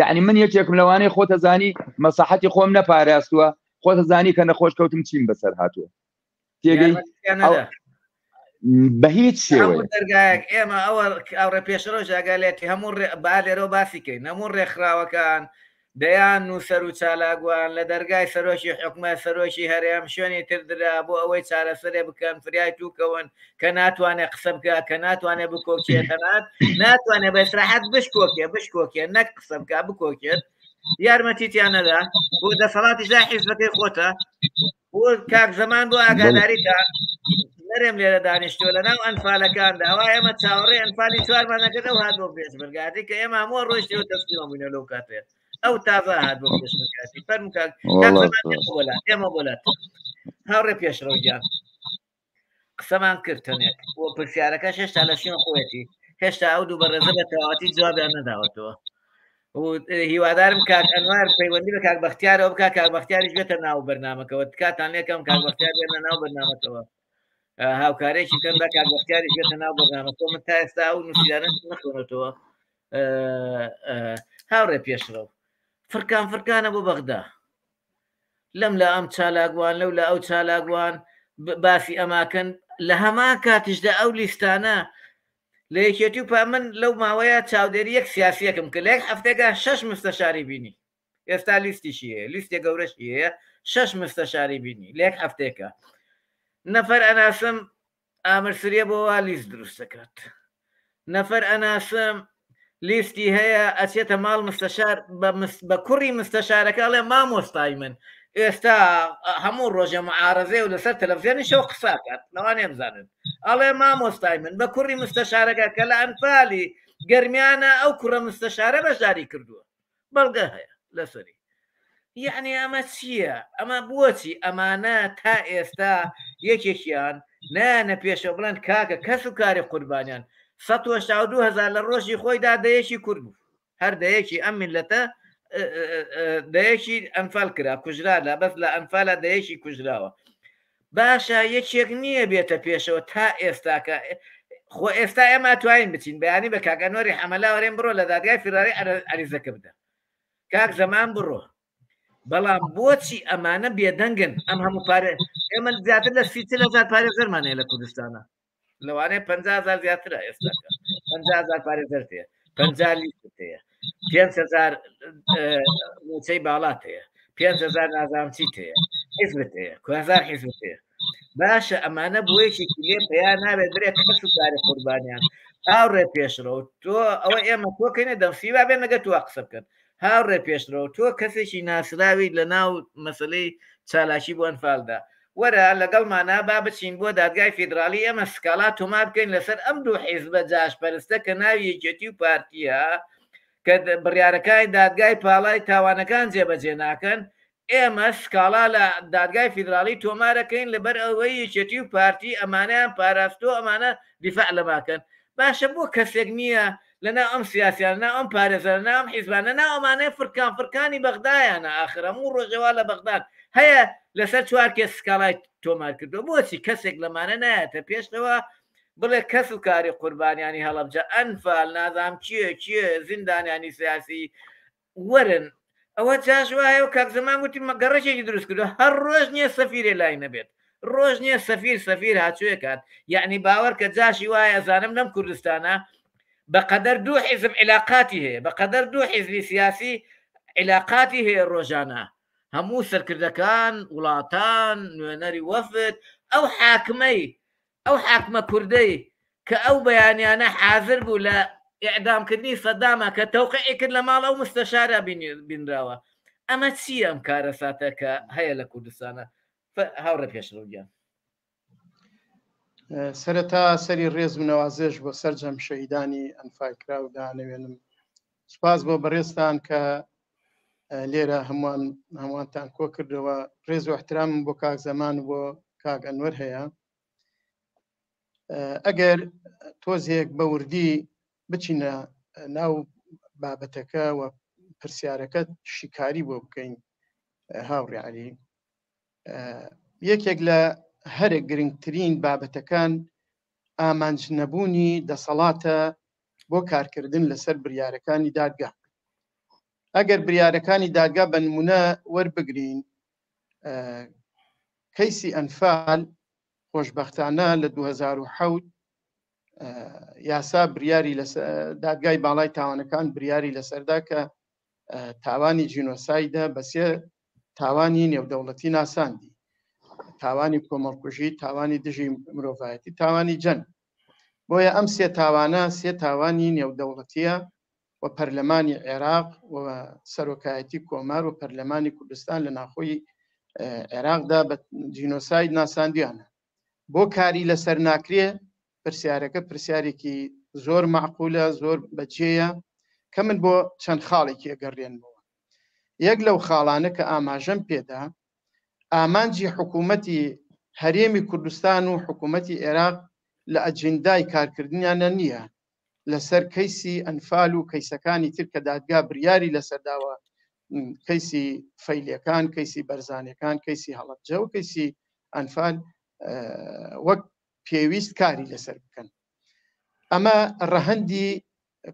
C: یعنی من یەکێکم لەوانەیە خۆتە زانی مەسلحەتی خۆم نەپاراستووە خۆتە زانی کە نەخۆش کەوتم چیم بەسەر هاتووە تێگەی بە هیچ شێوەیە
A: دەرگایەک ئێمە ئەوڕێ پێشڕۆ ژاگالێتی هەموو با لێرە باسیکەین هەموو ڕێکخراوەکان دەیان و سەر و چالاگووان لە دەرگای سەرۆکی حکومە سەرۆکی هەرێم شوێنی تردرا بۆ ئەوەی چارەسەرێ بکەن فریای تووکەون کە ناتوانێت قسە بکە کە ناتوانێت بکۆکێتەنات ناتوانێت بە سراحەت بشکۆکێ نەک قسە بکە بکۆکێت یارمەتیتیانەدا بۆ دەسەڵاتی ژای حیزبەکەی خۆتە بۆ کاک زەمان بۆ ئاگاداریدا نەرێم لێرە دانیشتووە لە ناو ئەنفالەکاندا ئەوە ئێمە چاوەڕێ ئەنفالی چوارمان نەکرد ئەو هات بۆ پێشبرگاتی کە ئێمە هەموو ڕۆژتەوە تەسلیمە بووینە لەو کاتێ ئەو تازە هات بۆ پێشبرگاتی فەرم کاک ئێمە بۆلات هاوڕێ پێشڕۆگیان قسەمان کرد تەنێک بۆ پرسیارەکە هێشتا لە شوێن خۆەتی هێشتا ئەو دوو بەڕێزە بە تەواتی جوابیان نەداوەتەوە هیوادارم کاک ئەنوار پەیوەندی بە کاک بەختیارەوە بکات کاک بەختیاریش بێتە ناو بەرنامەکەەوە تکاتان لێکم کاک بەختیار بێنە ناو بەرنامەکەەوە هاوکارێکی کەم بە کاک بەختیاریش بێتە ناو بەرنامەکە من تا ئێستا ئەو نووسیدانە نەخۆنێتەوە هاوڕێ پێشڕەو فرکانە بۆ بەغدا لەم لە ئەم چالاگوان لەو لە ئەو چالاگوان باسی ئەماکەن لە هەمان کاتیشدا ئەو لیستانە لە یەکێتی و من لەو ماوەیە چاودێری یەک سیاسیەکەم کە لە یەک هەفتێکە 6 مستەشاری بینی ئێستا لیستیشی هەیە لیستێ گەورەشی هەیە 6 مستەشاری بینی لە یەک هەفتێکە نەفەر ئەناسم ئامرسریە بۆەوە لیست دروست دەکات نەفەر ئەناسم لیستی هەیە ئەچێتە ماڵ مستەشار بە کوڕی مستەشارەکە ئەڵێ مامۆستای من ئێستا هەموو ڕۆژە معارەزێ و لەسەر تەلەڤیزیۆنی شەو قساکات لەوانێ بزانن ئەڵێ مامۆستای من بە کوڕی مستەشارەکە کە لە ئەنفالی گەرمیانە ئەو کوڕە مستەشارە بەشداری کردووە بەڵگە هەیە لەسەری یعنی ئەمە چییە ئەمە بۆچی ئەمانە تا ئێستا یەکێکیان نانە پێشە بڵند کاکە کەس و کاری قوربانیان 1970 لە ڕۆژی خۆیدا دەیەکی کورد بوو هەر دەیەکی ئەم میلەتە دەیەکی ئەنفال کرا کوژرا لە بەس لە ئەنفالە دەیەکی کوژراوە باشە یەکێک نییە بێتە پێشەوە تا ئێستاکە خۆ ئێستا ئێمە توانین بچین بەیانی بە کاگەنۆری حەمەلاوەڕێن بڕۆ لە دادگای فیراری عریزەکە بدە کاک زەمان بڕۆ بەڵام بۆچی ئەمانە بێدەنگن ئەم هەموو پارێ ئێمە زیاتر لە 30,000 پارێزەرمانەیە لە کوردستانە لەوانەیە 50,000 زیاترە ئێستاکە 50,000 پارێزەر هەیە 50 لیست هەیە 5,000 موچەی باڵات هەیە 5,000 نازانچیت هەیە حیزبت هەیە 1000 حیزبت هەیە باشە ئەمانە بۆیەکی لێ پێیان نابێت درێت کەس و کاری قوربانیان هاوڕێ پێشڕەوە تۆ ئەوە ئێمە تۆکەینە دەمسیوا بێ نەگە تو قسە بکەن هاوڕێ پێشڕەوە تۆ کەسێکی ناسراوی لە ناو مەسلەی چالاشی بۆ ئەنفالدا وەرە لەگەڵمانە با بچین بۆ دادگای فیدرالی ئەمە سکاڵا تۆما بکەین لەسەر ئەم دوو حیزبە جاشپەرستە کە ناوی یەکێتی و پارتیە کە بڕیارەکانی دادگای پاڵای تاوانەکان جێبەجێ ناکەن ئێمە سکاڵا لە دادگای فیدرالی تۆمارەکەین لەبەر ئەوەی یەکێتی و پارتی ئەمانیان پاراستۆ ئەمانە دیفاع لەماکەن باشە بۆ کەسێک نییە لەنا ئەم سیاسیان نا ئەم پارێزەر نام حیزبانە نا ئەمانەیە فرکانی بەغدایانە ئاخر هەموو ڕۆژەوا لە بەغداد هەیە لەسەر چوار کێس سکاڵای تۆمار کردو بۆچی کەسێک لەمانە نایەتە پێشەوە بڵێ کەس و کاری قوربانیانی هەڵەبجە ئەنفال نازام چیە زیندانیانی سیاسی وەرن ئەوە جاش وایە و کاک زەمان گوتی مەگەڕێکی دروست کردو هەر ڕۆژ نییە سەفیرێ لای نەبێت ڕۆژ نییە سەفیر هاتووە کات یعنی باوەڕ کە جاشی وایە ئەزانم لەم کوردستانە بەقەدەر دوو حیزب علاقاتی هەیە بەقەدەر دوو حیزبی سیاسی علاقاتی هەیە ڕۆژانە هەموو سەرکردەکان وڵاتان نوێنەری وەفد ئەو حاکمە کوردەی کە ئەو بەیانیانە حاضر بوو لە ئیعدامکردنی سەدامە کە تەوقیعی کرد لە ماڵ ئەو مستەشارە بینراوە ئەمە چییە ئەم کارە ساتە کە هەیە لە کوردستانە هاوڕێ پێشڕووگیان
D: سەرەتا سەری ڕێز و نەوازێش بۆ سەرجەم شەهیدانی ئەنفاکرا و دانەوێنم سپاس بۆ بەڕێستان کە لێرە هەمووانتان کۆ کردەوە ڕێز و احترامم بۆ کاک زەمان و بۆ کاک ئەنوەر هەیە ئەگەر تۆزێک بە وردی بچینە ناو بابەتەکە و پرسیارەکە شیکاری بۆ بکەین هاوڕێعەلی یەکێک لە هەرێک گرنگترین بابەتەکان ئامانج نەبوونی دەسەڵاتە بۆ کارکردن لەسەر بڕیارەکانی دادگا. ئەگەر بڕیارەکانی دادگا بە نمونە وەربگرین کەیسی ئەنفال خۆشبەختانە لە 2007 یاسا بریاری دادگای باڵای تاوانەکان بریاری لەسەردا کە تاوانی جینۆسایدە بەسێ تاوانی نێودەوڵەتی ناساندی، تاوانی کۆمەڵکوژی، تاوانی دژی مرۆڤایەتی، تاوانی جەنگ. بۆیە ئەم سێ تاوانە سێ تاوانی نێودەوڵەتیە و پەرلەمانی عێراق و سەرۆکایەتی کۆمار و پەرلەمانی کوردستان لە ناخۆی عێراقدا بە جینۆساید ناساندیانە. بۆ کاری لەسەر ناکرێ پرسیارەکە پرسیارێکی زۆر معقولە، زۆر بەجێیە کە من بۆ چەند خاڵێکی ئەگەڕێنمەوە. یەک لەو خاڵانە کە ئاماژەم پێدا ئامانجی حکوومەتی هەرێمی کوردستان و حکوومەتی عێراق لە ئەجندای کارکردنیانە نییە لەسەر کەیسی ئەنفال و کەیسەکانی تر کە دادگا بریاری لەسەرداوە، کەیسی فەیلەکان، کەیسی بەرزانەکان، کەیسی هەڵەبجە و کەیسی ئەنفال وەک پێویست کاری لەسەر بکەن. ئەمە ڕەهەندی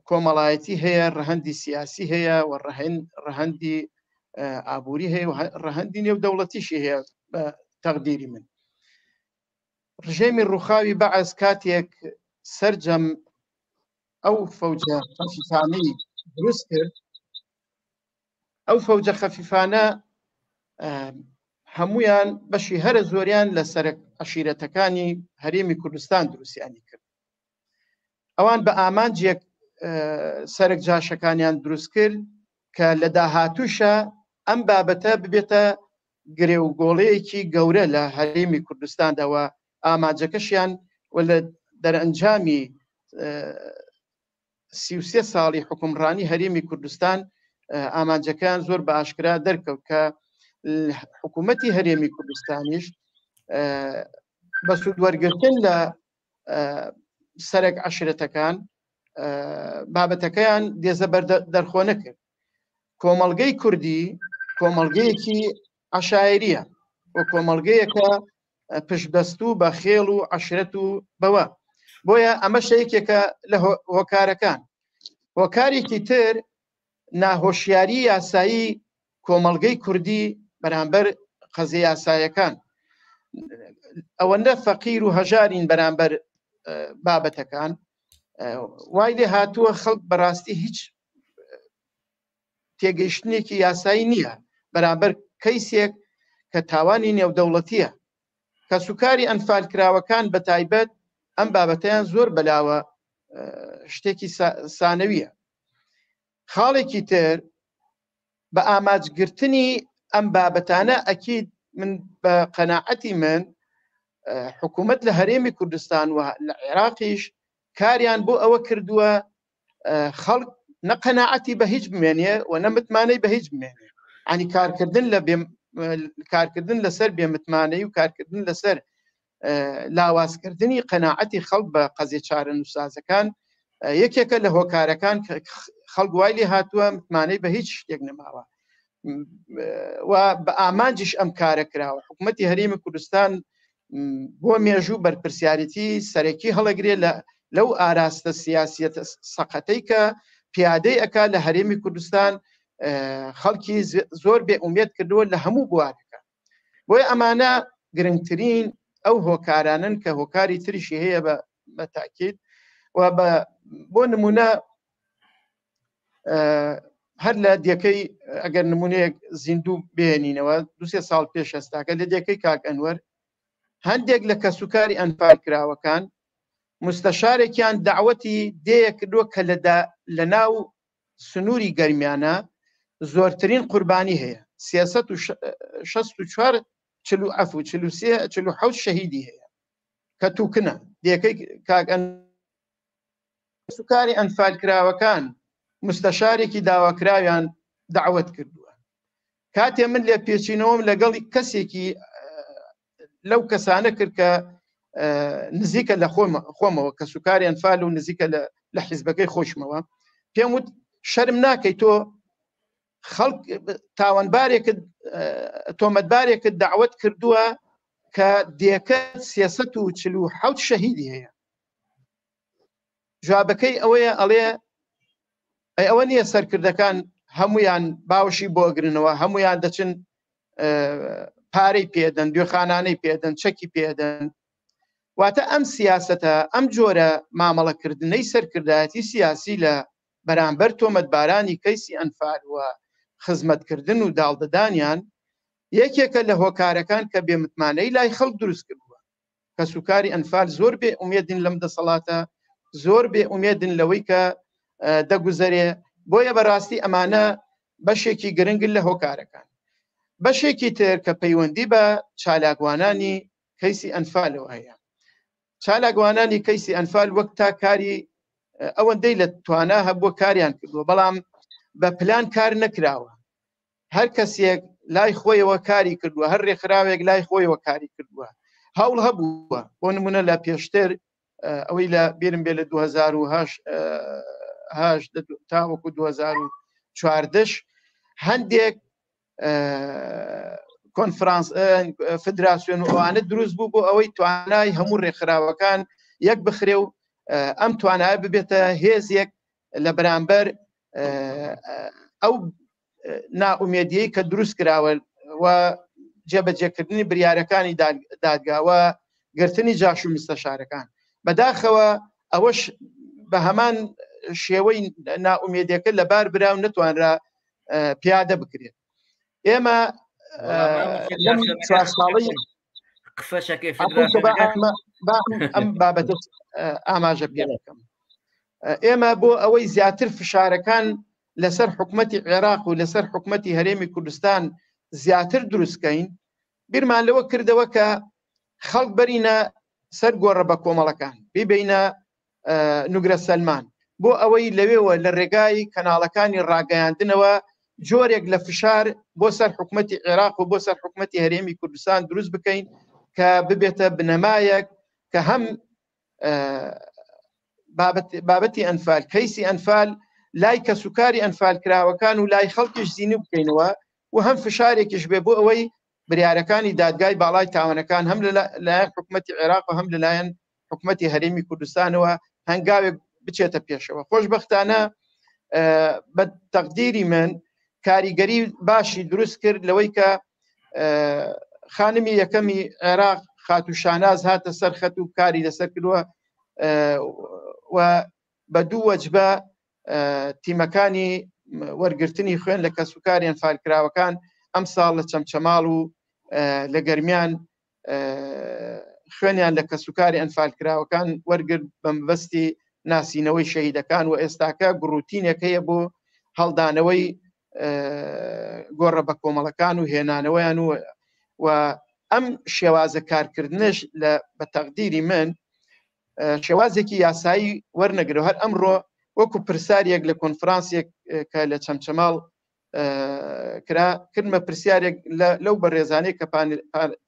D: کۆمەڵایەتی هەیە، ڕەهەندی سیاسی هەیە و ڕەهەندی ئابووری هەیە و ڕەهەندی نێودەوڵەتیشی هەیە بە تەقدیری من. ڕژێمی ڕووخاوی بەعەز کاتێک سەرجەم ئەو فەوجە خەفیفانەی دروست کرد، ئەو فەوجە خەفیفانە هەمویان بەشی هەرە زۆریان لە سەرک عەشیرەتەکانی هەرێمی کوردستان دروستیانی کرد. ئەوان بە ئامانجێک سەرک جاشەکانیان دروست کرد کە لە داهاتووشە ئەم بابەتە ببێتە گرێوگۆڵەیەکی گەورە لە هەرێمی کوردستانداوە ئامانجەکەشیان و لە دەرئەنجامی 33 ساڵی حکومڕانی هەرێمی کوردستان ئامانجەکان زۆر بە ئاشکرا دەرکەوت کە حکوومەتی هەرێمی کوردستانیش بە سوودوەرگرتن لە سەرک عەشیرەتەکان بابەتەکەیان دێزەبەر دەرخۆ نەکرد. کۆمەڵگەی کوردی کۆمەڵگەیەکی عەشایریە و کۆمەڵگەیەکە پشتبەست و بە خێڵ و عەشیرەت و بەوە. بۆیە ئەمە شەیەکێکە لە هۆکارەکان. هۆکارێکی تر ناهۆشیاری یاسایی کۆمەڵگەی کوردی بەرامبەر قەزە یاسایەکان. ئەوەندە فەقیر و هەژارین بەرامبەر بابەتەکان، وای لێ هاتووە خەڵک بەڕاستی هیچ تێگەیشتنێکی یاسایی نییە بەرامبەر کەیسێک کە تاوانی نێودەوڵەتیە، کە سوکاری ئەنفالکراوەکان بە تایبەت ئەم بابەتەیان زۆر بەلاوە شتێکی سانەویە. خاڵێکی تر بە ئاماجگرتنی ئەم بابەتانە ئەکید من بە قەناعەتی من حکوومەت لە هەرێمی کوردستان و لە عێراقیش کاریان بۆ ئەوە کردووە خەڵک نەقەناعەتی بە هیچ بمێنێ و نەمتمانەی بە هیچ بمێنێ. ینی کارکردن لەسەر بێمتمانەی و کارکردن لەسەر لاوازکردنی قەناعەتی خەڵک بە قەزێ چارەنووسازەکان یەکێکە لە هۆکارەکان خەڵک وای لێ هاتووە متمانەی بە هیچ شتێک نەماوە و بە ئامانجیش ئەم کارە کراوە. حکوومەتی هەرێمی کوردستان بۆ مێژوو بەرپرسیارەتی سەرەکی هەڵەگرێ لەو ئاراستە سیاسیەتە سەقەتەی کە پیادەی ئەکا لە هەرێمی کوردستان خەڵکی زۆر بێ ئومێد کردووە لە هەموو بوارەکە. بۆیە ئەمانە گرنگترین ئەو هۆکارانن کە هۆکاری تریشی هەیە بە تاکید. و بۆ نمونە هەر لە دیەکەی ئەگەر نمونەیەک زیندوو بێنینەوە 2-3 ساڵ پێش هەستاکە لە دیەکەی کاک ئەنوەر هەندێک لە کەسوکاری ئەنفالکراوەکان مستەشارێکیان داوەتی دەیە کردووە کە لە ناو سنووری گەرمیانە زۆرترین قوربانی هەیە، 364 43 شەهیدی هەیە کە تووکنە. دیەکەی کاک کەسوکاری ئەنفالکراوەکان مستەشارێکی داواکراویان داوەت کردووە. کاتێ من لێ پێچینەوەم لەگەڵی کەسێکی لەو کەسانە کرد کە نزیکە لە خۆمەوە کە سوکاری ئەنفال و نزیکە لە حیزبەکەی خۆشمەوە، پێم وت شەرم ناکەی تۆ خەڵک تاوانبارێکت تۆمەتبارێکت داوت کردووە کە دێکە 347 شەهیدی هەیە. جوابەکەی ئەوەیە ئەڵێ ئەوە نییە سەرکردەکان هەمویان باوشی بۆ ئەگرنەوە، هەمویان دەچن پارەی پێدەن، گوێخانانەی پێدەن، چەکی پێدەن. واتە ئەم سیاسەتە، ئەم جۆرە مامەڵەکردنەی سەرکردایەتی سیاسی لە بەرامبەر تۆمەتبارانی کەیسی ئەنفال وە خزمەتکردن و داڵدەدانیان یەکێکە لە هۆکارەکان کە بێمتمانەی لای خەڵک دروست کردووە کە سوکاری ئەنفال زۆر بێ ئومێدن لەم دەسەڵاتە، زۆر بێ ئومێدن لەوەی کە دەگوزەرێ. بۆیە بەڕاستی ئەمانە بەشێکی گرنگن لە هۆکارەکان. بەشێکی تر کە پەیوەندی بە چالاکوانانی کەیسی ئەنفالەوە هەیە. چالاکوانانی کەیسی ئەنفال وەک تا کاری ئەوەندەی لە توانە هەبووە کاریان کردووە، بەڵام بە پلان کار نەکراوە. هەر کەسێک لای خۆیەوە کاری کردووە، هەر ڕێکخراوێک لای خۆیەوە کاری کردووە. هەوڵ هەبووە بۆ نمونە لە پێشتر ئەوەی لە بێرم بێ لە 2008 تاوەکو 2014 هەندێک کۆنفرانس فدراسیۆن ئەوانە دروست بوو بۆ ئەوەی توانای هەموو ڕێکخراوەکان یەک بخرێ و ئەم توانایە ببێتە هێزێک لە بەرامبەر ئەو ناومێدیەی کە دروست کراوە و جێبەجێکردنی بریارەکانی دادگاوە گرتنی جاش و مستەشارەکان. بەداخەوە ئەوەش بە هەمان شێوەی ناومێدیەکە لەبار برا و نەتوانرا پیادە بکرێت. ئێمە ئەم بابەت ئاماژە پێ دەکەم. ئێمە بۆ ئەوەی زیاتر فشارەکان لەسەر حکومەتی عێراق و لەسەر حکومەتی هەرێمی کوردستان زیاتر دروستکەین، بیرمان لەوە کردەوە کە خەڵک بەرینە سەر گۆڕە بە کۆمەڵەکان، ببینە نوگرە سەلمان، بۆ ئەوەی لەوێوە لە ڕێگای کەناڵەکانی ڕاگەیاندنەوە جۆرێک لە فشار بۆ سەر حکومەتی عێراق و بۆ سەر حکومەتی هەرێمی کوردستان دروست بکەین کە ببێتە بنەمایەک کە هەم بابەتی ئەنفال کەیسی ئەنفال لای کە سوکاری ئەنفال کراوەکان و لای خەڵکیش زیینی بکەینەوە و هەم فشارێکیش بێ بۆ ئەوەی بریارەکانی دادگای باڵای تاوانەکان هەم لەلایەن حکومەتی عێراق و هەم لەلایەن حکومەتی هەرێمی کوردستانەوە هەنگاوێک بچێتە پێشەوە. خۆشبەختانە بە تەقدیری من کاریگەری باشی دروست کرد لەوەی کە خانمی یەکەمی عێراق خاتو شاناز هاتە سەر خەت و کاری لەسەر کردووە و بە دوو وەجبە تیمەکانی وەرگرتنی خوێن لە کەسوکاری ئەنفالکراوەکان ئەم ساڵ لە چەمچەماڵ و لە گەرمیان خوێنیان لە کەسوکاری ئەنفالکراوەکان وەرگرت بە مەبەستی ناسینەوەی شەهیدەکان و ئێستاکە گڕوتینێک هەیە بۆ هەڵدانەوەی گۆڕە بە کۆمەڵەکان و هێنانەوەیان و ئەم شێوازە کارکردنش بە تەقدیری من شێوازێکی یاسایی وەرنەگرەوە. هەر ئەمڕۆ وەکو پرسیارێک لە کۆنفرانسێک کە لە چەمچەماڵ کردمە پرسیارێک لەو بەڕێزانەی کە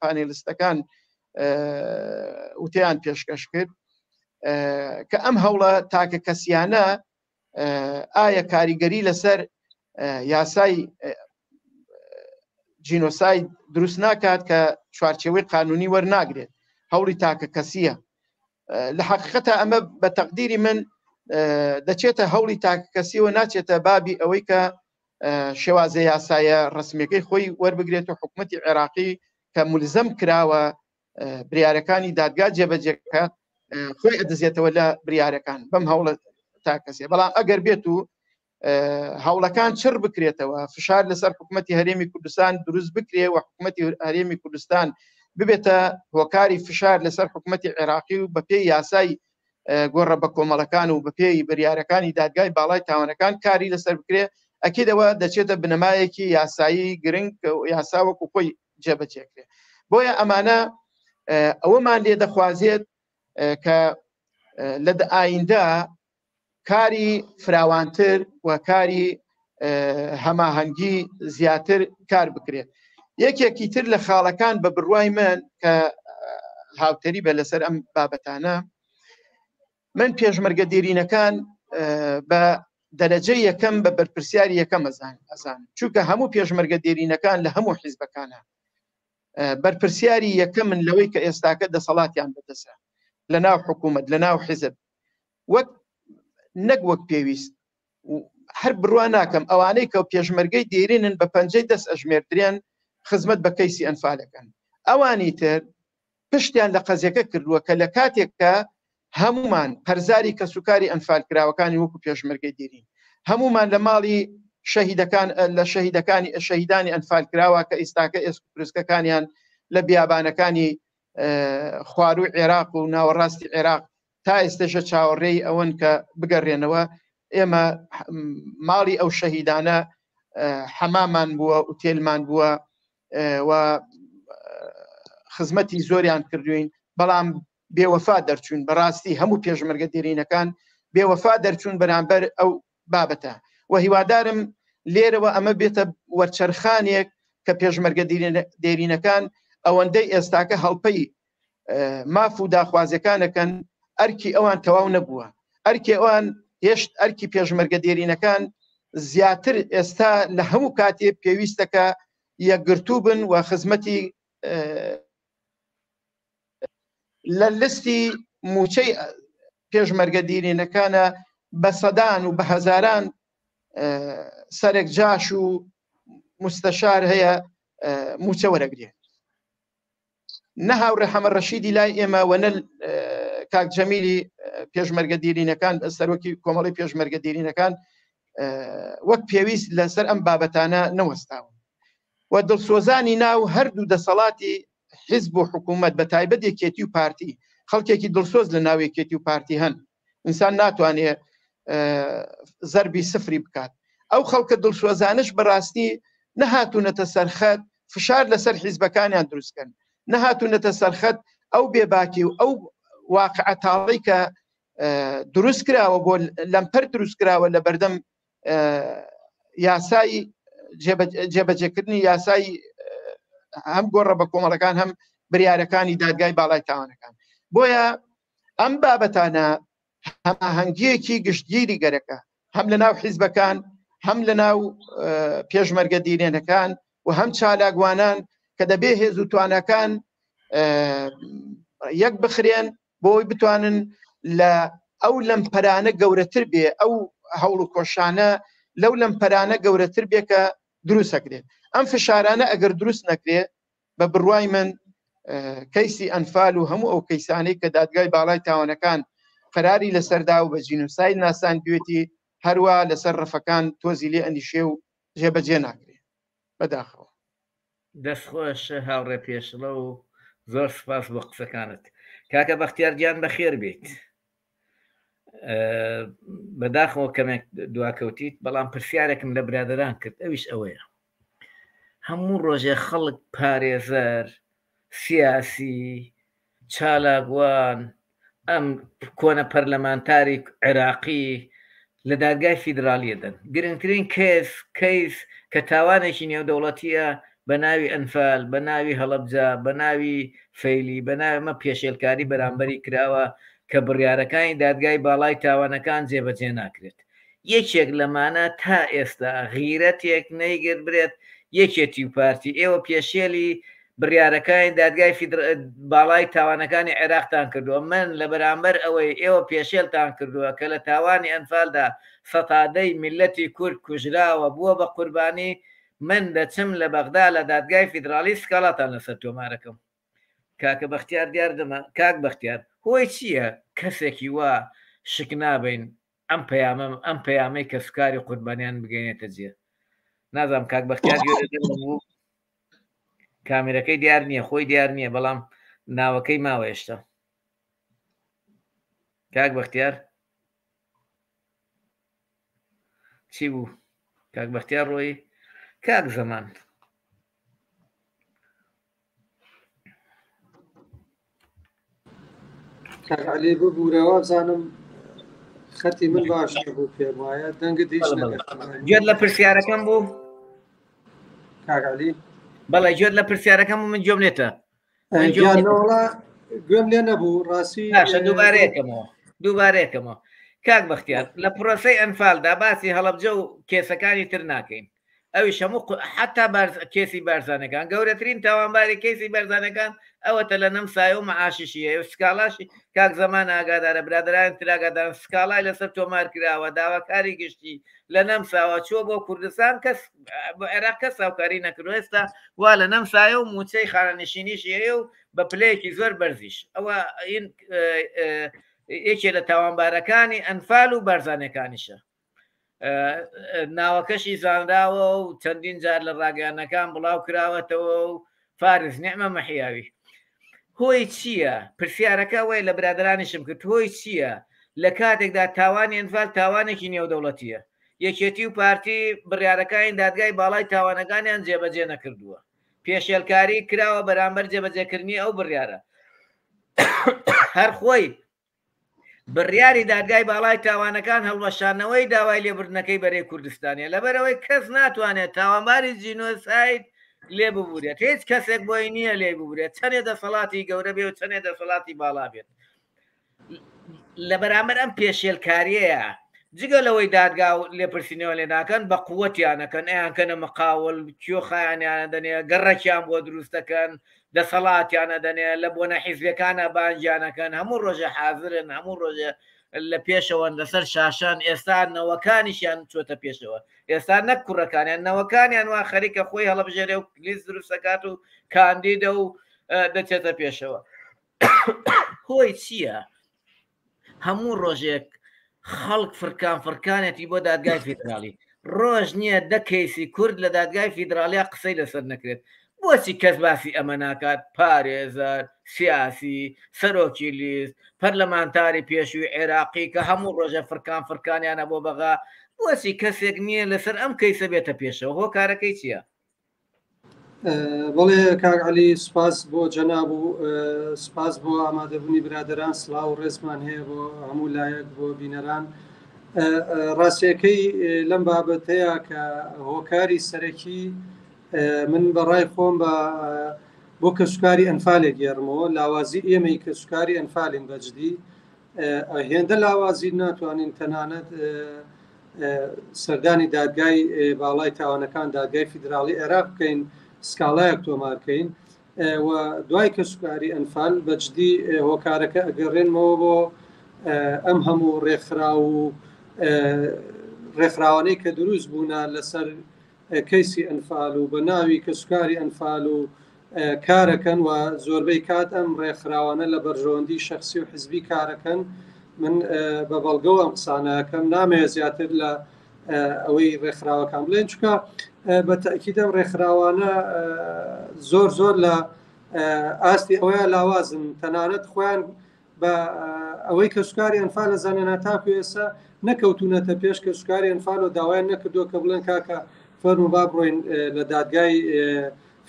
D: پانێلیستەکان وتیان پێشکەش کرد کە ئەم هەوڵە تاکە کەسیانە ئایا کاریگەری لەسەر یاسای جینۆساید دروست ناکات کە چوارچێوەی قانونی وەرناگرێت، هەوڵی تاکە کەسیە. لە حقیقەتە ئەمە بە تەقدیری من دەچێتە هەوڵی تاکە کەسیەوە، ناچێتە بابی ئەوەی کە شێوازە یاسایە ڕسمیەکەی خۆی وەربگرێت و حکومەتی عێراقی کە ملزەم کراوە بریارەکانی دادگا جێبەجێکە خۆی ئەدەزێتەوە لە بریارەکان بەم هەوڵە تاکەسێ. بەڵام ئەگەر بێت و هەوڵەکان چڕ بکرێتەوە، فشار لەسەر حکومەتی هەرێمی کوردستان دروست بکرێ و حکومەتی هەرێمی کوردستان ببێتە هۆکاری فشار لەسەر حکومەتی عێراقی و بە پێی یاسای گۆڕە بە کۆمەڵەکان و بە پێی بریارەکانی دادگای باڵای تاوانەکان کاری لەسەر بکرێ، ئەکیدەوە دەچێتە بنەمایەکی یاسایی گرنگ یاسا وەکو خۆی جێبەجێکرێ. بۆیە ئەمانە ئەوەمان لێ دەخوازێت کە لە ئایندە کاری فراوانتر و کاری هەماهەنگی زیاتر کار بکرێت. یەکێکی تر لە خاڵەکان بە بڕوای من کە هاوتەری بە لەسەر ئەم بابەتانە، من پێشمەرگە دێرینەکان بە دەرەجە یەکەم بە بەرپرسیاری یەکەم ئەزان چونکە هەموو پێشمەرگە دێرینەکان لە هەموو حیزبەکانە بەرپرسیاری یەکەمن لەوەی کە ئێستاکە دەسەڵاتیان بەدەسە لە ناو حکوومەت لە ناو حیزب نەک وەک پێویست هەر بڕوا ناکەم ئەوانەی کە پێشمەرگەی دێرینن بە پەنجەی دەست ئەژمێردرێن خزمەت بە کەیسی ئەنفالەکەن ئەوانی تر پشتیان لە قەزیەکە کردووە کە لە کاتێککە هەمومان پەرزاری کە سوکاری ئەنفالکراوەکانی وەکو پێشمەرگەی دێرین هەمومان لە ماڵی شەهیدەکان لە شەهیدانی ئەنفالکراوە کە ئێستاکە ئێسکپرسکەکانیان لە بیابانەکانی خواروی عێراق و ناوەڕاستی عێراق تا ئێستێشە چاوەڕێی ئەوەن کە بگەڕێنەوە ئێمە ماڵی ئەو شەهیدانە حەمامان بووە ئوتێلمان بووە و خزمەتی زۆریان کردوین بەڵام بێوەفا دەرچوون بەڕاستی هەموو پێشمەرگە دێرینەکان بێوەفا دەرچوون بەرامبەر ئەو بابەتە و هیوادارم لێرەوە ئەمە بێتە وەرچەرخانێک کە پێشمەرگە دێرینەکان ئەوەندەی ئێستاکە هەڵپەی ماف و داخوازیەکانەکەن ئەرکی ئەوان تەواو نەبووە ئەرکی ئەوان هێشت ئەرکی پێشمەرگە دێرینەکان زیاتر ئێستا لە هەموو کاتێ پێویستەکە یەکگرتوو بن و خزمەتی لە لستی موچەی پێشمەرگە دێرینەکانە بە سەدان و بە هەزاران سەرێک جاش و مستەشار هەیە موچە وەرەگرێت نە هاوڕێ حەمە ڕەشیدی لای ئێمە وەنە کاک جەمیلی پێشمەرگە دێرینەکان سەرۆکی کۆمەڵی پێشمەرگە دێرینەکان وەک پێویست لەسەر ئەم بابەتانە نەوەستاون و دڵسۆزانی ناو هەردوو دەسەڵاتی حیزب و حکوومەت بە تایبەت یەکێتی و پارتی خەڵکێکی دڵسۆز لە ناو یەکێتی و پارتی هەن ئینسان ناتوانێت زەربی سفری بکات ئەو خەڵکە دڵسۆزانش بەڕاستی نەهاتوونەتە سەرخەت فشار لەسەر حیزبەکانیان دروستکەن نەهاتوونەتە سەرخەت ئەو بێباکی و ئەو واقعەتاڵی کە دروست کراوە بۆ لەمپەر دروست کراوە لە بەردەم یاسایی جێبەجێکردنی یاسایی هەم گۆڕە بە کۆمەڵەکان هەم بریارەکانی دادگای باڵای تاوانەکان بۆیە ئەم بابەتانە هەماهەنگیەکی گشتگیری گەرەکە هەم لە ناو حیزبەکان هەم لە ناو پێشمەرگە دێرینەکان و هەم چالاگوانان کە دەبێ هێز و توانەکان یەک بخرێن بۆی بتوانن لە ئەو لەمپەرانە گەورەتر بێ ئەو هەوڵ و کۆشانە لەو لەمپەرانە گەورەتر بێ کە دروستەکرێت ئەم فشارانە ئەگەر دروست نەکرێ بە بڕوای من کەیسی ئەنفال و هەموو ئەو کەیسانەی کە دادگای باڵای تاوانەکان قەراری لەسەردا و بە جینۆساید ناسان دوێتی هەروە لەسەر ڕەفەکان تۆزی لێ ئەندیشێ و جێبەجێ ناکرێت بەداخەوە
A: دەستخۆش هاوڕێ پێشڵە و زۆر سپاس بۆ قسەکانت کاکە بەختیار گیان بەخێر بێت بەداخەوە کەمێک دواکەوتیت بەڵام پرسیارێکم لە برادران کرد ئەویش ئەوەیە هەموو ڕۆژێ خەڵک پارێزەر سیاسی چالاگوان ئەم کۆنە پەرلەمانتاری عێراقی لە دادگای فیدرالیە دەن گرنگترین کەیس کە تاوانێکی نێودەوڵەتیە بە ناوی ئەنفال بە ناوی هەڵەبجا بە ناوی فەیلی بە ناومە پێشێلکاری بەرامبەری کراوە کە بڕیارەکانی دادگای باڵای تاوانەکان جێبەجێ ناکرێت یەکێک لەمانە تا ئێستا غیرەتێک نەیگرت برێت یەکێتی و پارتی ئێوە پێشێلی بڕیارەکانی دادگای باڵای تاوانەکانی عێراقتان کردووە من لە بەرامبەر ئەوەی ئێوە پێشێلتان کردووە کە لە تاوانی ئەنفالدا سەتادەی میلەتی کورد کوژراوە بووە بە قوربانی من دەچم لە بەغدا لە دادگای فیدرالی سکاڵاتان لەسەر تۆمارەکەم کاکە بەختیار دیار دەمە کاک بەختیار هۆی چییە کەسێکی وا شک نابین ئەم پەیامەی کە سوکاری قوربانیان بگەینێتە جێ نازام کاک بەختیار بوو کامێرەکەی دیار نییە خۆی دیار نییە بەڵام ناوەکەی ماوە هێشتا کاک بەختیار چی بوو کاک بەختیار ڕۆی کاک زەمان
E: کاکعلی ببوورەوە بزانم خەتی من باش نەبوو پێم وایە دەنگت هیچ
A: گوێت لە پرسیارەکەم بوو
E: کاکعلی
A: بەڵێ گوێت لە پرسیارەکەم و من گوێم لێتە
E: گوێم لێ نەبوو ڕاستی
A: دووبارەیەکەمەوە کاک بەختیار لە پرۆسەی ئەنفالدا باسی هەڵەبجە و کێسەکانی تر ناکەین ئەویش هەموو حتا کێسی بارزانەکان گەورەترین تاوانباری کێسی بارزانەکان ئەوەتە لە نەم سایە و معاشیشیە و سکاڵاشی کاک زەمان ئاگادارە برادران تراگادان سکاڵای لەسەر تۆمار کراوە داواکاری گشتی لە نەم ساوە چوە بۆ کوردستان کەس بۆ عێراق کەس هاوکاری نەکردو ئێستا وا لە نەم سایە و موچەی خانەنشینیشی هەیە و بە پلەیەکی زۆر بەرزیش ئەوە یەکێ لە تاوانبارەکانی ئەنفال و بارزانەکانیشە ناوەکەشی زانراوە و چەندین جار لە ڕاگەیانەکان بڵاو کراوەتەوە و فارز نعمە مەحیاوی هۆی چییە؟ پرسیارەکە وای لە برادرانیشم کرد هۆی چییە؟ لە کاتێکدا تاوانی ئەنفال تاوانێکی نێودەوڵەتیە یەکێتی و پارتی بڕیارەکانی دادگای باڵای تاوانەکانیان جێبەجێ نەکردووە پێشێلکاری کراوە بەرامبەر جێبەجێکردنی ئەو بڕیارە هەر خۆی بڕیاری دادگای باڵای تاوانەکان هەڵوەشانەوەی داوای لێبوردنەکەی بەرەی کوردستانیە لەبەرەوەی کەس ناتوانێت تاوانباری جینۆساید لێ ببورێت هیچ کەسێک بۆی نییە لێ ببورێت چەندێ دەسەڵاتی گەورە بێ و چەندێ دەسەڵاتی باڵا بێت لە بەرامبەر ئەم پێشێلکاریەیە جگە لەوەی دادگا و لێپرسینەوە لێ ناکەن بە قووەتیانەکەن ئەیانکەنە مەقاوڵ کێخایانیانە دەنێ گەڕەکیان بۆ دروستەکەن دەسەڵاتیانە دەنێ لە بۆنە حیزبەکانە بانجیانەکەن هەموو ڕۆژە حاضرن هەموو ڕۆژە لە پێشەوەن لەسەر شاشان ئێستا نەوەکانیشیان چۆتە پێشەوە ئێستا نەک کوڕەکانیان نەوەکانیان وا خەریکە خۆی هەڵەبژێرێ و لیست دروستەکات و کاندیدە و دەچێتە پێشەوە هۆی چییە؟ هەموو ڕۆژێک خەڵک فرکانێتی بۆ دادگای فیدرالی ڕۆژ نییە دەکەیسی کورد لە دادگای فیدرالیا قسەی لەسەر نەکرێت بۆچی کەس باسی ئەمە ناکات پارێزەر سیاسی سەرۆکی لیست پەرلەمانتاری پێشووی عێراقی کە هەموو ڕۆژە فرکانیانە بۆ بەغا بۆچی کەسێک نییە لەسەر ئەم کەیسە بێتە پێشەوە هۆ کارەکەی چییە؟
E: بەڵێ کاک عەلی سپاس بۆ جەناب و سپاس بۆ ئامادەبوونی برادران سڵاو و ڕێزمان هەیە بۆ هەموو لایەک بۆ بینەران ڕاستیەکەی لەم بابەتەیە کە هۆکاری سەرەکی من بەڕای خۆم بۆ کەسوکاری ئەنفالێک گێڕمەوە لاوازی ئێمەی کەسوکاری ئەنفالین بەجدی هێندە لاوازی ناتوانین تەنانەت سەردانی دادگای باڵای تاوانەکان دادگای فیدرالی عێراق بکەین سکاڵایەک تۆمارکەین و دوای کەسوکاری ئەنفال بەجدی هۆکارەکە ئەگەڕێنمەوە بۆ ئەم هەموو ڕێکخرا و ڕێکخراوانەی کە دروست بوونە لەسەر کەیسی ئەنفال و بە ناوی کەسوکاری ئەنفال و کارەکەن و زۆربەی کات ئەم ڕێکخراوانە لە بەرژەوەندی شخصی و حزبی کارەکەن من بە بەڵگەوە ئەم قسانەکەم نامەیە زیاتر لە ئەوەی ڕێکخراوەکان بڵێن چکە بە تەکیدەم ڕێکخراوانە زۆر لە ئاستی ئەوەیە لاوازن تەنانەت خۆیان بە ئەوەی کەسوکاری ئەنفال لە زانێنە تاکو ئێستا نەکەوتونەتە پێش کەسوکاری ئەنفال و داوایان نەکردووە کە بڵێن کاکە فەرمو با بڕۆین لە دادگای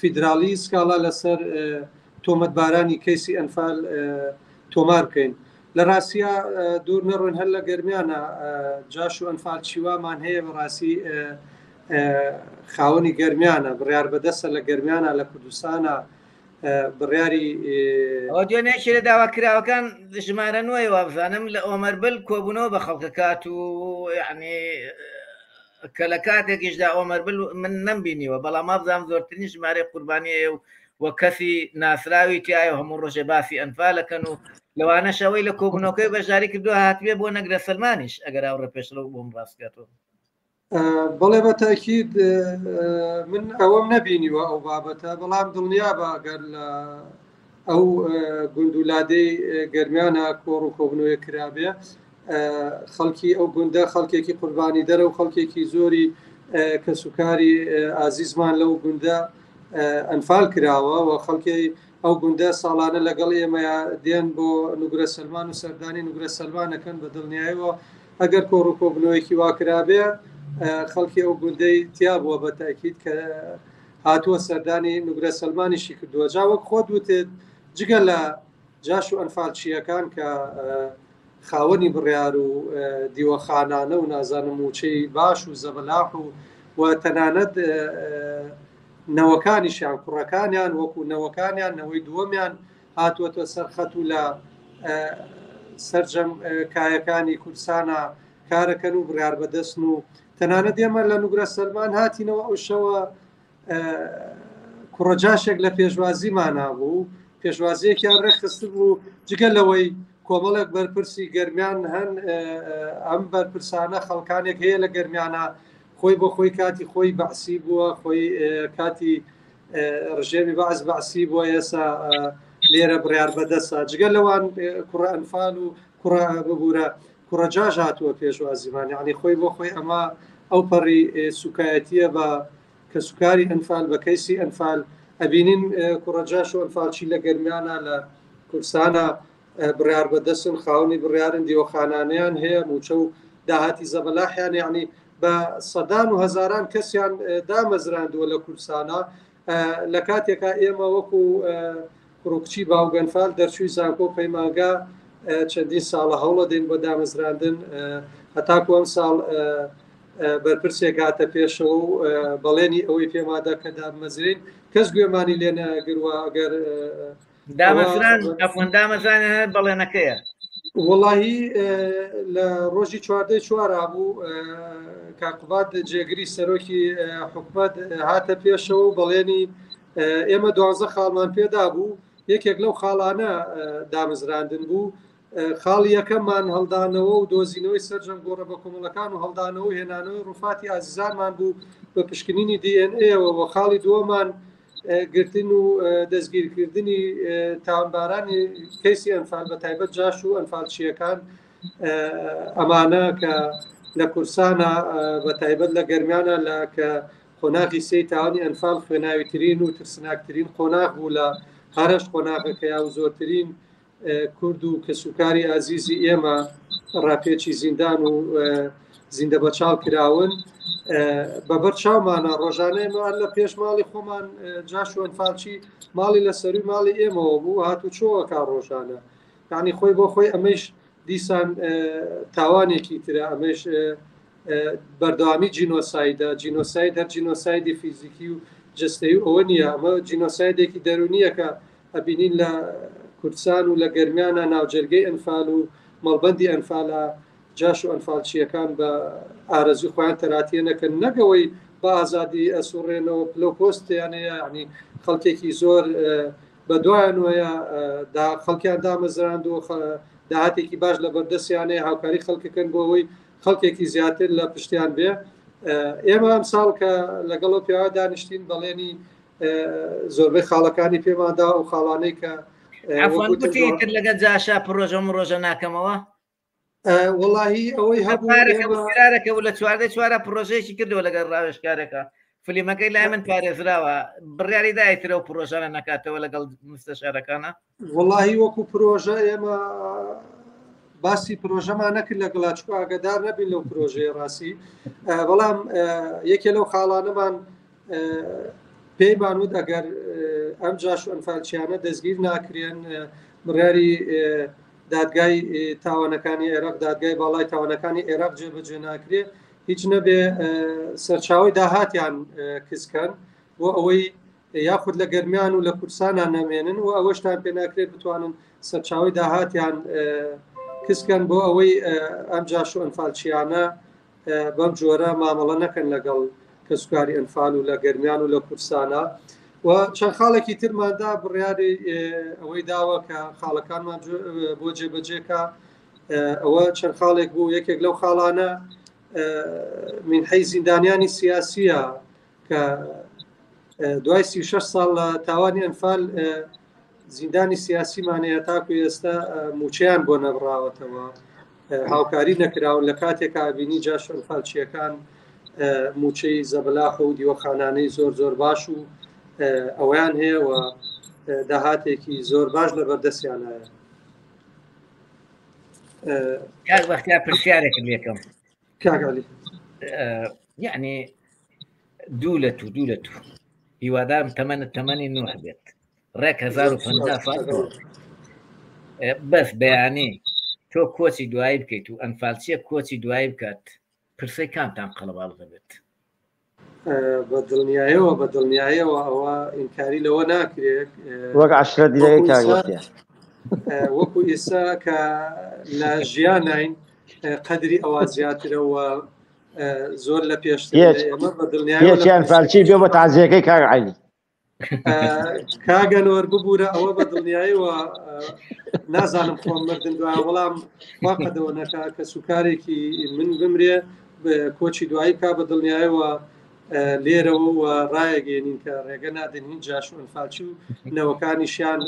E: فیدرالی سکاڵا لەسەر تۆمەتبارانی کەیسی ئەنفال تۆمار بکەین لە ڕاستیە دوور نەڕۆین هەر لە گەرمیانە جاش و ئەنفال چیوامان هەیە بەڕاستی خاوەنی گەرمیانە بڕیار بەدەستە لە گەرمیانە لە کوردستانە بڕیاری
A: دوێنێکی لە داواکراوەکان ژمارە نوێی وابزانم لە ئۆمەربل کۆبوونەوە بە خەڵکەکات و یعنی کە لە کاتێکیشدا ئۆمەربل من نەمبینیوە بەڵام مابزانام زۆرترین ژمارەی قوربانیە و کەسی ناسراوی تایە هەموو ڕۆژێ باسی ئەنفالەکەن و لەوانەشەوەی لە کۆبوونەوەکەی بەشداری کردووە هاتوێ بۆ نەگرە سلمانیش ئەگەر ئەو ڕێپێشەوە بۆم ڕاستکاتەوە
E: بەڵێ بە تاکید من ئەوەم نەبینیوە ئەو بابەتە بەڵام دڵنیا بە ئەگەر لە ئەو گوندولادەی گەرمیانە کۆڕ و کۆبنەوەی کرابێ خەڵکی ئەو گوندە خەڵکێکی قوربانی دەرە و خەڵکێکی زۆری کەسوکاری ئازیزمان لەو گوندە ئەنفال کراوە و خەڵکی ئەو گوندە ساڵانە لەگەڵ ئێمە دێن بۆ نوگرە سلمان و سەردانی نوگرە سلمانەکەن بە دڵنیایەوە ئەگەر کۆڕ و کۆبنەوەیکی واکرابێ خەڵکی ئەو گوندەی تیا بووە بە تاکید کە هاتووە سەردانی نوگرە سلمانیشی کردووە جا وەک خۆت وتێت جگە لە جاش و ئەنفالچیەکان کە خاوەنی بڕیار و دیوەخانانە و نازانم موچەی باش و زەبەلاح و تەنانەت نەوەکانیشیان کوڕەکانیان وەکو نەوەکانیان نەوەی دووەمیان هاتووەتە سەرخەت و لە سەرجەم کایەکانی کوردستانە کارەکەن و بڕیار بەدەستن و تەنانەت ئێمە لە نوگرە سەلمان هاتینەوە ئەو شەوە کوڕەجاشێک لە پێشوازیمانە بوو پێشوازیەکیان ڕێخست بوو جگەل لەوەی کۆمەڵێک بەرپرسی گەرمیان هەن ئەم بەرپرسانە خەڵکانێک هەیە لە گەرمیانە خۆی بۆ خۆی کاتی خۆی بەعسی بووە خۆی کاتی ڕژێمی بەعسی بووە ئێستا لێرە بڕیار بەدەستە جگەل لەوان کوڕە ئەنفال و کوڕە ببوورە کوڕەجاژ هاتووە پێشوازیمان یعنی خۆی بۆ خۆی ئەمە ئەو پەڕی سوکایەتیە بە کە سوکاری ئەنفال بە کەیسی ئەنفال ئەبینین کوڕەجاش و ئەنفالچی لە گەرمیانە لە کوردستانە بڕیار بەدەستن خاوەنی بڕیارن دیوەخانانیان هەیە موچە و داهاتی زەبەلاحیان یعنی بە سەدان و هەزاران کەسیان دامەزراندووە لە کوردستانە لە کاتێکا ئێمە وەکو کوڕکچی باوگەنفال دەرچووی زانکۆ پەیمانگا چەندین ساڵە هەوڵە دێن بۆ دامەزراندن هەتاکو ئەم ساڵ بەرپرسێک هاتە پێشەوە و بەڵێنی ئەوەی پێمادا کە دامەزرین کەس گوێمانی لێ نەگرووە ئەگەر
A: دامەزران بەڵێنەکەیە
E: وڵی لە ڕۆژی چواردەی چوارا بوو کاکوبات جێگری سەرۆکی حکومەت هاتە پێشەوە و بەڵێنی ئێمە 12 خاڵمان پێدا بوو یەکێک لەو خاڵانە دامەزراندن بوو خاڵی یەکەممان هەڵدانەوە و دۆزینەوەی سەرجەم گۆڕە بە کۆمەڵەکان و هەڵدانەوە هێنانەوەی ڕووفاتی ئازیزانمان بوو بە پشکنینی DNA-ەوە بە خاڵی دووەمان گرتن و دەستگیرکردنی تاوانبارانی کەیسی ئەنفال بە تایبەت جاش و ئەنفالچیەکان ئەمانە کە لە کورسانە بە تایبەت لە گەرمیانە لە کە قۆناغی سەی تاوانی ئەنفال خوێناویترین و ترسناکترین قۆناغ بوو لە هەرش قۆناغەکەیا و زۆرترین کورد و کە سوکاری ئازیزی ئێمە ڕاپێکی زیندان و زیندە بەچاڵ کراون بەبەر چاومانە ڕۆژانەیەمان لە پێش ماڵی خۆمان جاش و ئەنفالچی ماڵی لە سەروی ماڵی ئێمەوە بوو هاتوو چۆوە کا ڕۆژانە یعنی خۆی بۆ خۆی ئەمەش دیسان تاوانێکی ترە ئەمەش بەردەوامی جینۆسایدە جینۆساید هەر جینۆسایدی فیزیکی و جستەی و ئەوە نییە ئەمە جینۆسایدێکی دەرونیە کە ئەبینین لە کوردستان و لە گەرمیانە ناوجەرگەی ئەنفال و مەڵبەندی ئەنفالە جاش و ئەنفالچیەکان بە ئارەزوی خۆیان تەراتیەنەکەن نەگەوەی بە ئازادی ئەسوڕێنەوە پلە پۆستیانەیە ینی خەڵکێکی زۆر بە دوایان وەیە خەڵکیان دامەزراند و داهاتێکی باش لە بەردەستیانەیە هاوکاری خەڵکەکەن بۆ ئەوەی خەڵکێکی زیاتر لە پشتیان بێ ئێمە ئەم ساڵ کە لەگەڵەوە پیاوە دانیشتین بەڵێنی زۆربەی خاڵەکانی پێماندا و خاڵانەی کە
A: تر لەگە جاشا پرۆژە ڕۆژە ناکەمەوە
E: وڵی ئەوەی
A: هەبووکارەکە و لە چوارە پرۆژەیەکی کردەوە لەگەڵ ڕاوێژکارەکە فلیمەکەی لای من پارێزراوە بڕیاری دایترە و پرۆژانە نکاتەوە لەگەڵ مستەشارەکانە
E: وڵی وەکو پرۆژە ئێمە باسی پرۆژەمان نەکرد لە گڵاچکو ئاگدار نەبین لەو پرۆژەیە ڕاستی بەڵام یەکێ لەو خاڵانەمان پێیمان وت ئەگەر ئەم جاش و ئەنفالچیانە دەستگیر ناکرێن بڕیاری دادگای تاوانەکانی عێراق دادگای باڵای تاوانەکانی عێراق جێبەجێ ناکرێت هیچ نەبێ سەرچاوی داهاتیان کەسکەن و ئەوەی یاخود لە گەرمیان و لە کورسانان نەمێنن و ئەوەشتان پێ ناکرێت بتوانن سەرچاوی داهاتیان کەسکەن بۆ ئەوەی ئەم جاش و ئەنفالچیانە بەم جۆرە مامەڵە نەکەن لەگەڵ کەسوکاری ئەنفال و لە گەرمیان و لە کورسانە و چەند خاڵێکی ترماندا بڕیاری ئەوەی داوە کە خاڵەکانمان بۆ جێبەجێکە ئەوە چەند خاڵێک بوو یەکێک لەو خاڵانە منحەی زیندانیانی سیاسیە کە دوای 36 ساڵ لە تاوانی ئەنفال زیندانی سیاسیمانەیە تاکو ئێستا موچیان بۆ نەبڕاوەتەوە هاوکاری نەکراون لە کاتێکا بینی جاش ئەنفالچیەکان موچەی زەبەلاح و دیوەخانانەی زۆر زۆر باش و ئەویان هەیە و داهاتێکی زۆر باش لە بەردەستیانایە
A: وەختیا پرسیارێکم لێکم
E: کاگالی
A: یعنی دوو لە تو هیوادارم تەمەنی نوح بێت ڕێک 1050 بەس بەیانی تۆ کۆچی دوایی بکەیت و ئەنفالچیە کۆچی دوایی بکات پرسەی کامتان قەڵەباڵغە بێت
E: بە دڵنیایەوە ئەوە ئینکاری لەوە ناکرێت
B: وەک 10 دیلەیە کاگوتیە
E: وەکو ئێستا کە لە ژیانین قەدری ئەوە زیاترەوە زۆر لە پێشتر ئێمە بە
B: دڵنیایان فالچی بێ بە تازیەکەی کاک عەلی
E: کاگەنۆر ببوورە ئەوە بە دڵنیاییەوە نازانم خۆم مردن دوای وەڵام واقعەوە نەکا کە سوکارێکی من بمرێ کۆچی دوایی کا بە دڵنیایەوە لێرەوە و ڕایەگەێنین کە ڕێگە نادن هین جاشون فالچی و نەوەکانیشیان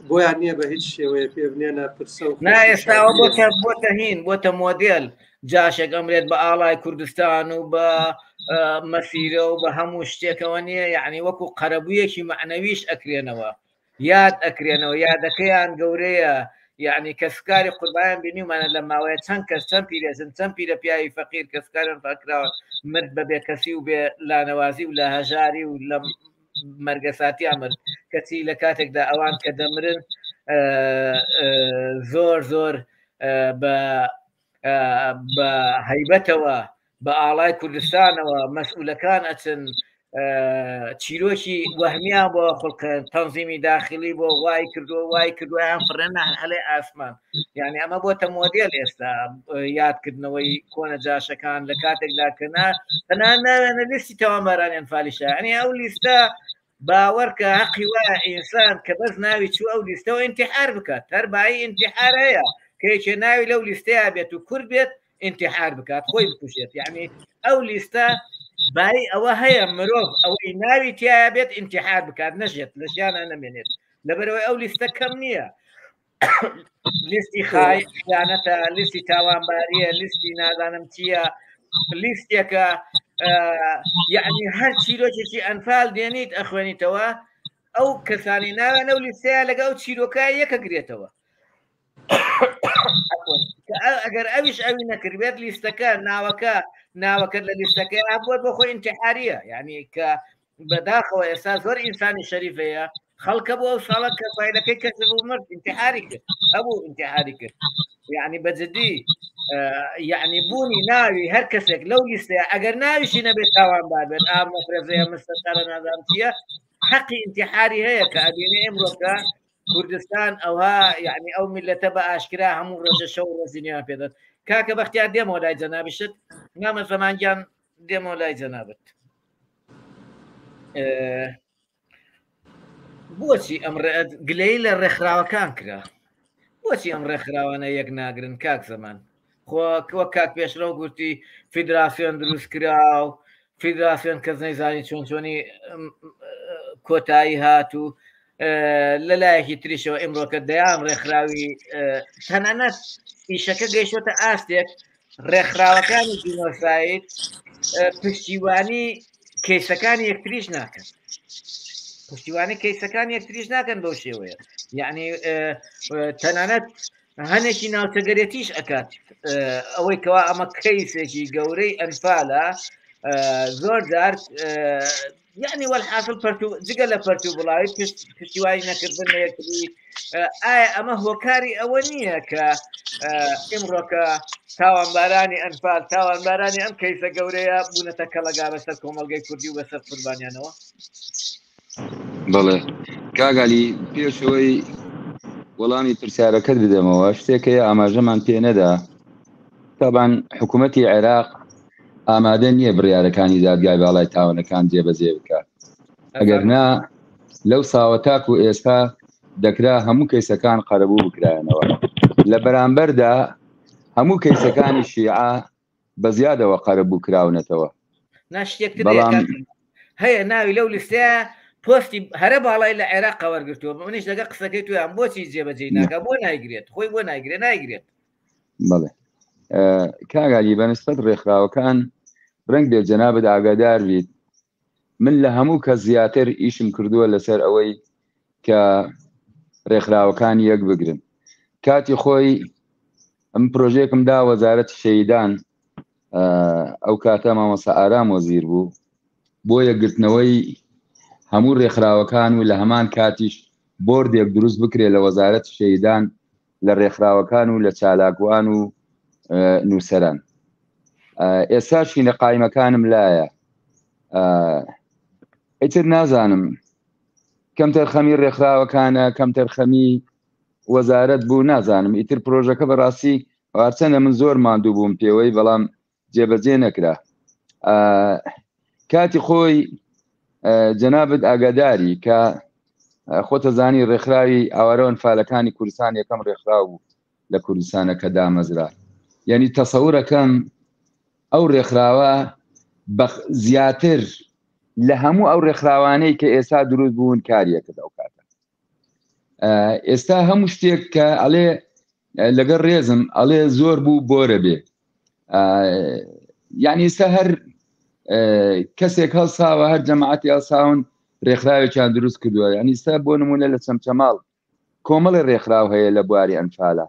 E: بۆیان نییە بە هیچ شێوەیە پێ بنێنە پرسە و
A: ئێستاوە بۆتە هین بۆتە مۆدێل جاشێک ئەمرێت بە ئاڵای کوردستان و بە مەسیرە و بە هەموو شتێکەوە نییە یعنی وەکو قەرەبوویەکی معنەویش ئەکرێنەوە یاد ئەکرێنەوە یادەکەیان گەورەیە یعنی کەسکاری قوربایان بینیمانە لە ماوەیە چەند کەس چەند پیرێزن چەند پیرە پیاوی فەقیر کەسکارن فەکراوە مرد بە بێکەسی و بێ لانەوازی و لە هەژاری و لە مەرگەساتی ئەمرد کەچی لە کاتێکدا ئەوان کە دەمرن زۆر زۆر بە هەیبەتەوە بە ئاڵای کوردستانەوە مەسئولەکان ئەچن چیرۆکی وەهمیان بۆ خڵکن تەنزیمی داخلی بۆ وای کردویان فڕێنە هەلێ ئاسمان یعنی ئەمە بۆتە مۆدێل ئێستا یادکردنەوەی کۆنە جاشەکان لە کاتێکدا کەنا تەنان ناوێنە لیستی تەوامبارانیان فالیشە ئەنی ئەو لیستە باوەڕکە حەقی وایە ئینسان کە بەس ناوی چوو ئەو لیستەوە ئینتیحار بکات هەربایی ئینتیحار هەیە کەیکێ ناوی لەو لیستەیە بێت و کورد بێت ئینتیحار بکات خۆی بکوشێت یعنی ئەو لیستە بای ئەوە هەیە مرۆڤ ئەوەی ناوی تایە بێت ئینتیحار بکات نەژێت لە ژیانە نەمێنێت لەبەرەوەی ئەو لیستە کەم نییە لیستی خیانەتە لیستی تاوانباریە لیستی نازانم چییە لیستێکە یعنی هەر چیرۆکێکی ئەنفال دێنیت ئەخوێنیتەوە ئەو کەسانی ناوێنە و لیستەیە لەگە ئەو چیرۆکای یەکەگرێتەوە ئەگەر ئەویش ئەوی نەکردبێت لیستەکە ناوەکە لە لیستەکە بۆ بۆ خۆی ئینتیحاریە یعنی کە بەداخەوە ئێستا زۆر ئینسانی شەریفەیە خەڵکە بۆ ئەو ساڵە کە فایلەکەی کەس بوو مرد ئینتیحاری کرد هەبوو ئینتیحاری کرد یعنی بەجددی یعنی بوونی ناوی هەر کەسێک لەو لیستەیە ئەگەر ناویشی نەبێت تاوانبار بێت ئام مەفرەزەیە مستەقەرە نازانم چییە حەقی ئینتیحاری هەیە کە ئەبینێ ئەمڕۆکە کوردستان ئەوها یعنی ئەو میلەتە بە ئاشکرا هەموو ڕۆژە شەو ڕۆزینیان پێدەن کاکە بەختیار دێمەوە لای جەنابشت نامە زەمانگیان دێمەوە لای جەنابەت بۆچی ئەم گلەی لە ڕێکخراوەکان کرا بۆچی ئەم ڕێکخراوانە یەک ناگرن کاک زەمان خۆ کاک پێشڕەو گوتی فیدراسیۆن دروست کرا و فیدراسیۆن کەس نەیزانی چۆن چۆنی کۆتایی هات و لەلایەکی تریشەوە ئمڕۆکە دەیان ڕێکخراوی تەنانەت ئیشەکە گەیشتە ئاستێک ڕێکخراوەکانی جینۆسایت پشتیوانی کەیسەکانی یەکتریش ناکەن پشتیوانی کەیسەکان یەکتریش ناکەن بەو شێوەیە یعنی تەنانەت هەنێکی ناوچەگەرێتیش ئەکات ئەوەی کەوا ئەمە کەیسێکی گەورەی ئەنفالە زۆر جار یعنی وەلحاصل جگە لە پەرتو بڵاوی پشتیوانی نەکردن لە یەکتری ئایا ئەمە هۆکاری ئەوە نییە کە ئمڕۆکە تاوانبارانی ئەنفال تاوانبارانی ئەم کەیسە گەورەیە بوونەتە کەڵەگا بەسەر کۆمەڵگەی کوردی و بەسەر قوربانیانەوە
C: بەڵێ کاگالی پێشەوەی وەڵامی پرسیارەکەت بدەمەوە شتێکەیە ئاماژەمان پێ نەدا تابان حکوومەتی عێراق ئامادە نییە بڕیارەکانی دادگای باڵای تاوانەکان جێبەجێ بکات ئەگەر نا لەو ساوەتاک و ئێستا دەکرا هەموو کەیسەکان قەرەبوو بکرایەنەوە لە بەرامبەردا هەموو کەیسەکانی شیعە بە زیادەوە قەرەبوو کراونەتەوە
A: هەیە ناوی لەو لیستەیە پۆستی هەرە باڵای لە عێراق وەرگرتووە منیش لەگە قسەکەی تویان بۆچی جێبەجێ ناکە بۆ نایگرێت خۆی بۆ نایگرێت
C: بەڵێ کاگالی بەنسبەت ڕێکخراوەکان ڕنگ بێت جەنابەت ئاگادار بیت من لە هەموو کە زیاتر ئیشم کردووە لەسەر ئەوەی کە ڕێکخراوەکان یەک بگرن کاتی خۆی ئەم پرۆژێکم دا وەزارەتی شەیدان ئەو کاتە مامۆستا ئارام وەزیر بوو بۆ یەکگرتنەوەی هەموو ڕێکخراوەکان و لە هەمان کاتیش بۆردێک دروست بکرێت لە وەزارەتی شەیدان لە ڕێکخراوەکان و لە چالاکوان و نووسەران ئێستاشی لە قایمەکانم لایە ئیتر نازانم کەم تەرخەمی ڕێکخراوەکانە کەم تەرخەمی وەزارەت بوو نازانم ئیتر پرۆژەکە بەڕاستی هەرچەندە من زۆر ماندوو بووم پێوەی بەڵام جێبەجێ نەکرا کاتی خۆی جەنابەت ئاگاداری کە خۆتەزانی ڕێکخراوی ئاوارە ئەنفالەکانی کوردستان یەکەم ڕێکخراو بوو لە کوردستانە کە دامەزرا یعنی تەسەورەکەم ئەو ڕێکخراوە زیاتر لە هەموو ئەو ڕێکخراوانەی کە ئێستا دروست بوون کاریەکرد ئەو کاتە ئێستا هەموو شتێک کە ئەڵێ لەگەڵ ڕێزم ئەڵێ زۆر بوو بۆرە بێ یعنی ئێستا هەر کەسێک هەڵساوە هەر جەماعەتی هەڵساون ڕێکخراوێکیان دروست کردووە یعنی ئێستا بۆ نمونە لە چەمچەماڵ کۆمەڵی ڕێکخراو هەیە لە بواری ئەنفالە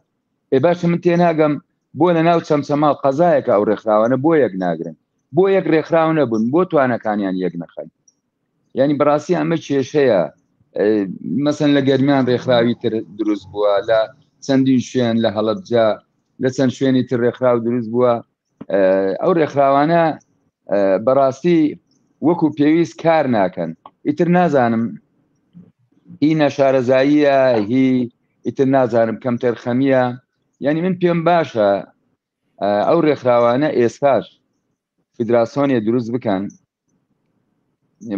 C: باشە من تێناگەم بۆ لە ناو چەمچەماڵ قەزایەکە ئەو ڕێکخراوانە بۆ یەک ناگرن بۆ یەک ڕێکخراو نەبوون بۆ توانەکانیان یەک نەخەن یعنی بەڕاستی ئەمە کێشەیە مەسەن لە گەرمیان ڕێکخراوی تر دروست بووە لە چەندین شوێن لە هەڵەبجە لە چەند شوێنی تر ڕێکخراو دروست بووە ئەو ڕێکخراوانە بەڕاستی وەکو پێویست کار ناکەن ئیتر نازانم هی نەشارەزاییە هی ئیتر نازانم کەم تەرخەمیە یعنی من پێم باشە ئەو ڕێکخراوانە ئێستاش فیدراسیۆنێ دروست بکەن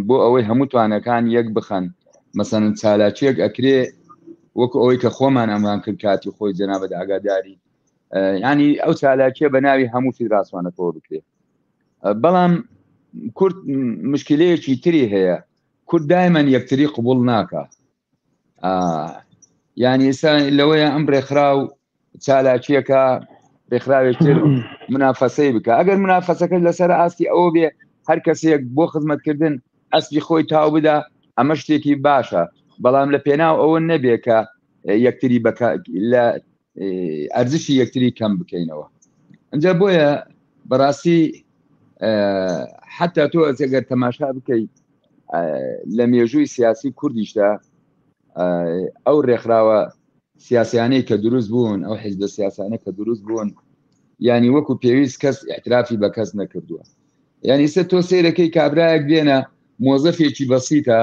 C: بۆ ئەوەی هەموو توانەکان یەک بخەن مەسەن چالاکیەک ئەکرێ وەکو ئەوەی کە خۆمان ئەمان کرد کاتی خۆی جەنابەت ئاگاداری ینی ئەو چالاکیە بە ناوی هەموو فیدراسیۆنەکەوە بکرێ بەڵام کورد مشکلەیەکی تری هەیە کورد دایمەن یەکتری قبول ناکە یعنی ئێستا لەوەیە ئەم ڕێکخراو چالاکیەکە ڕێکخراوێکتر منافەسەی بکە ئەگەر منافەسەکە لەسەر ئاستی ئەوە بێ هەر کەسێک بۆ خزمەتکردن ئەسپی خۆی تاو بدا ئەمە شتێکی باشە بەڵام لە پێناو ئەوە نەبێ کە یەکتری لە ئەرزشی یەکتری کەم بکەینەوە ئەنجا بۆیە بەڕاستی حتا تۆ ئەگەر تەماشا بکەیت لە مێژووی سیاسی کوردیشدا ئەو ڕێکخراوە سیاسیانەی کە دروست بوون ئەو حیزبە سیاسانە کە دروست بوون ینی وەکو پێویست کەس اعترافی بە کەس نەکردووە یعنی سە تۆ سیرەکەی کابراایەک بێنە مۆزەفێکی بەسیتە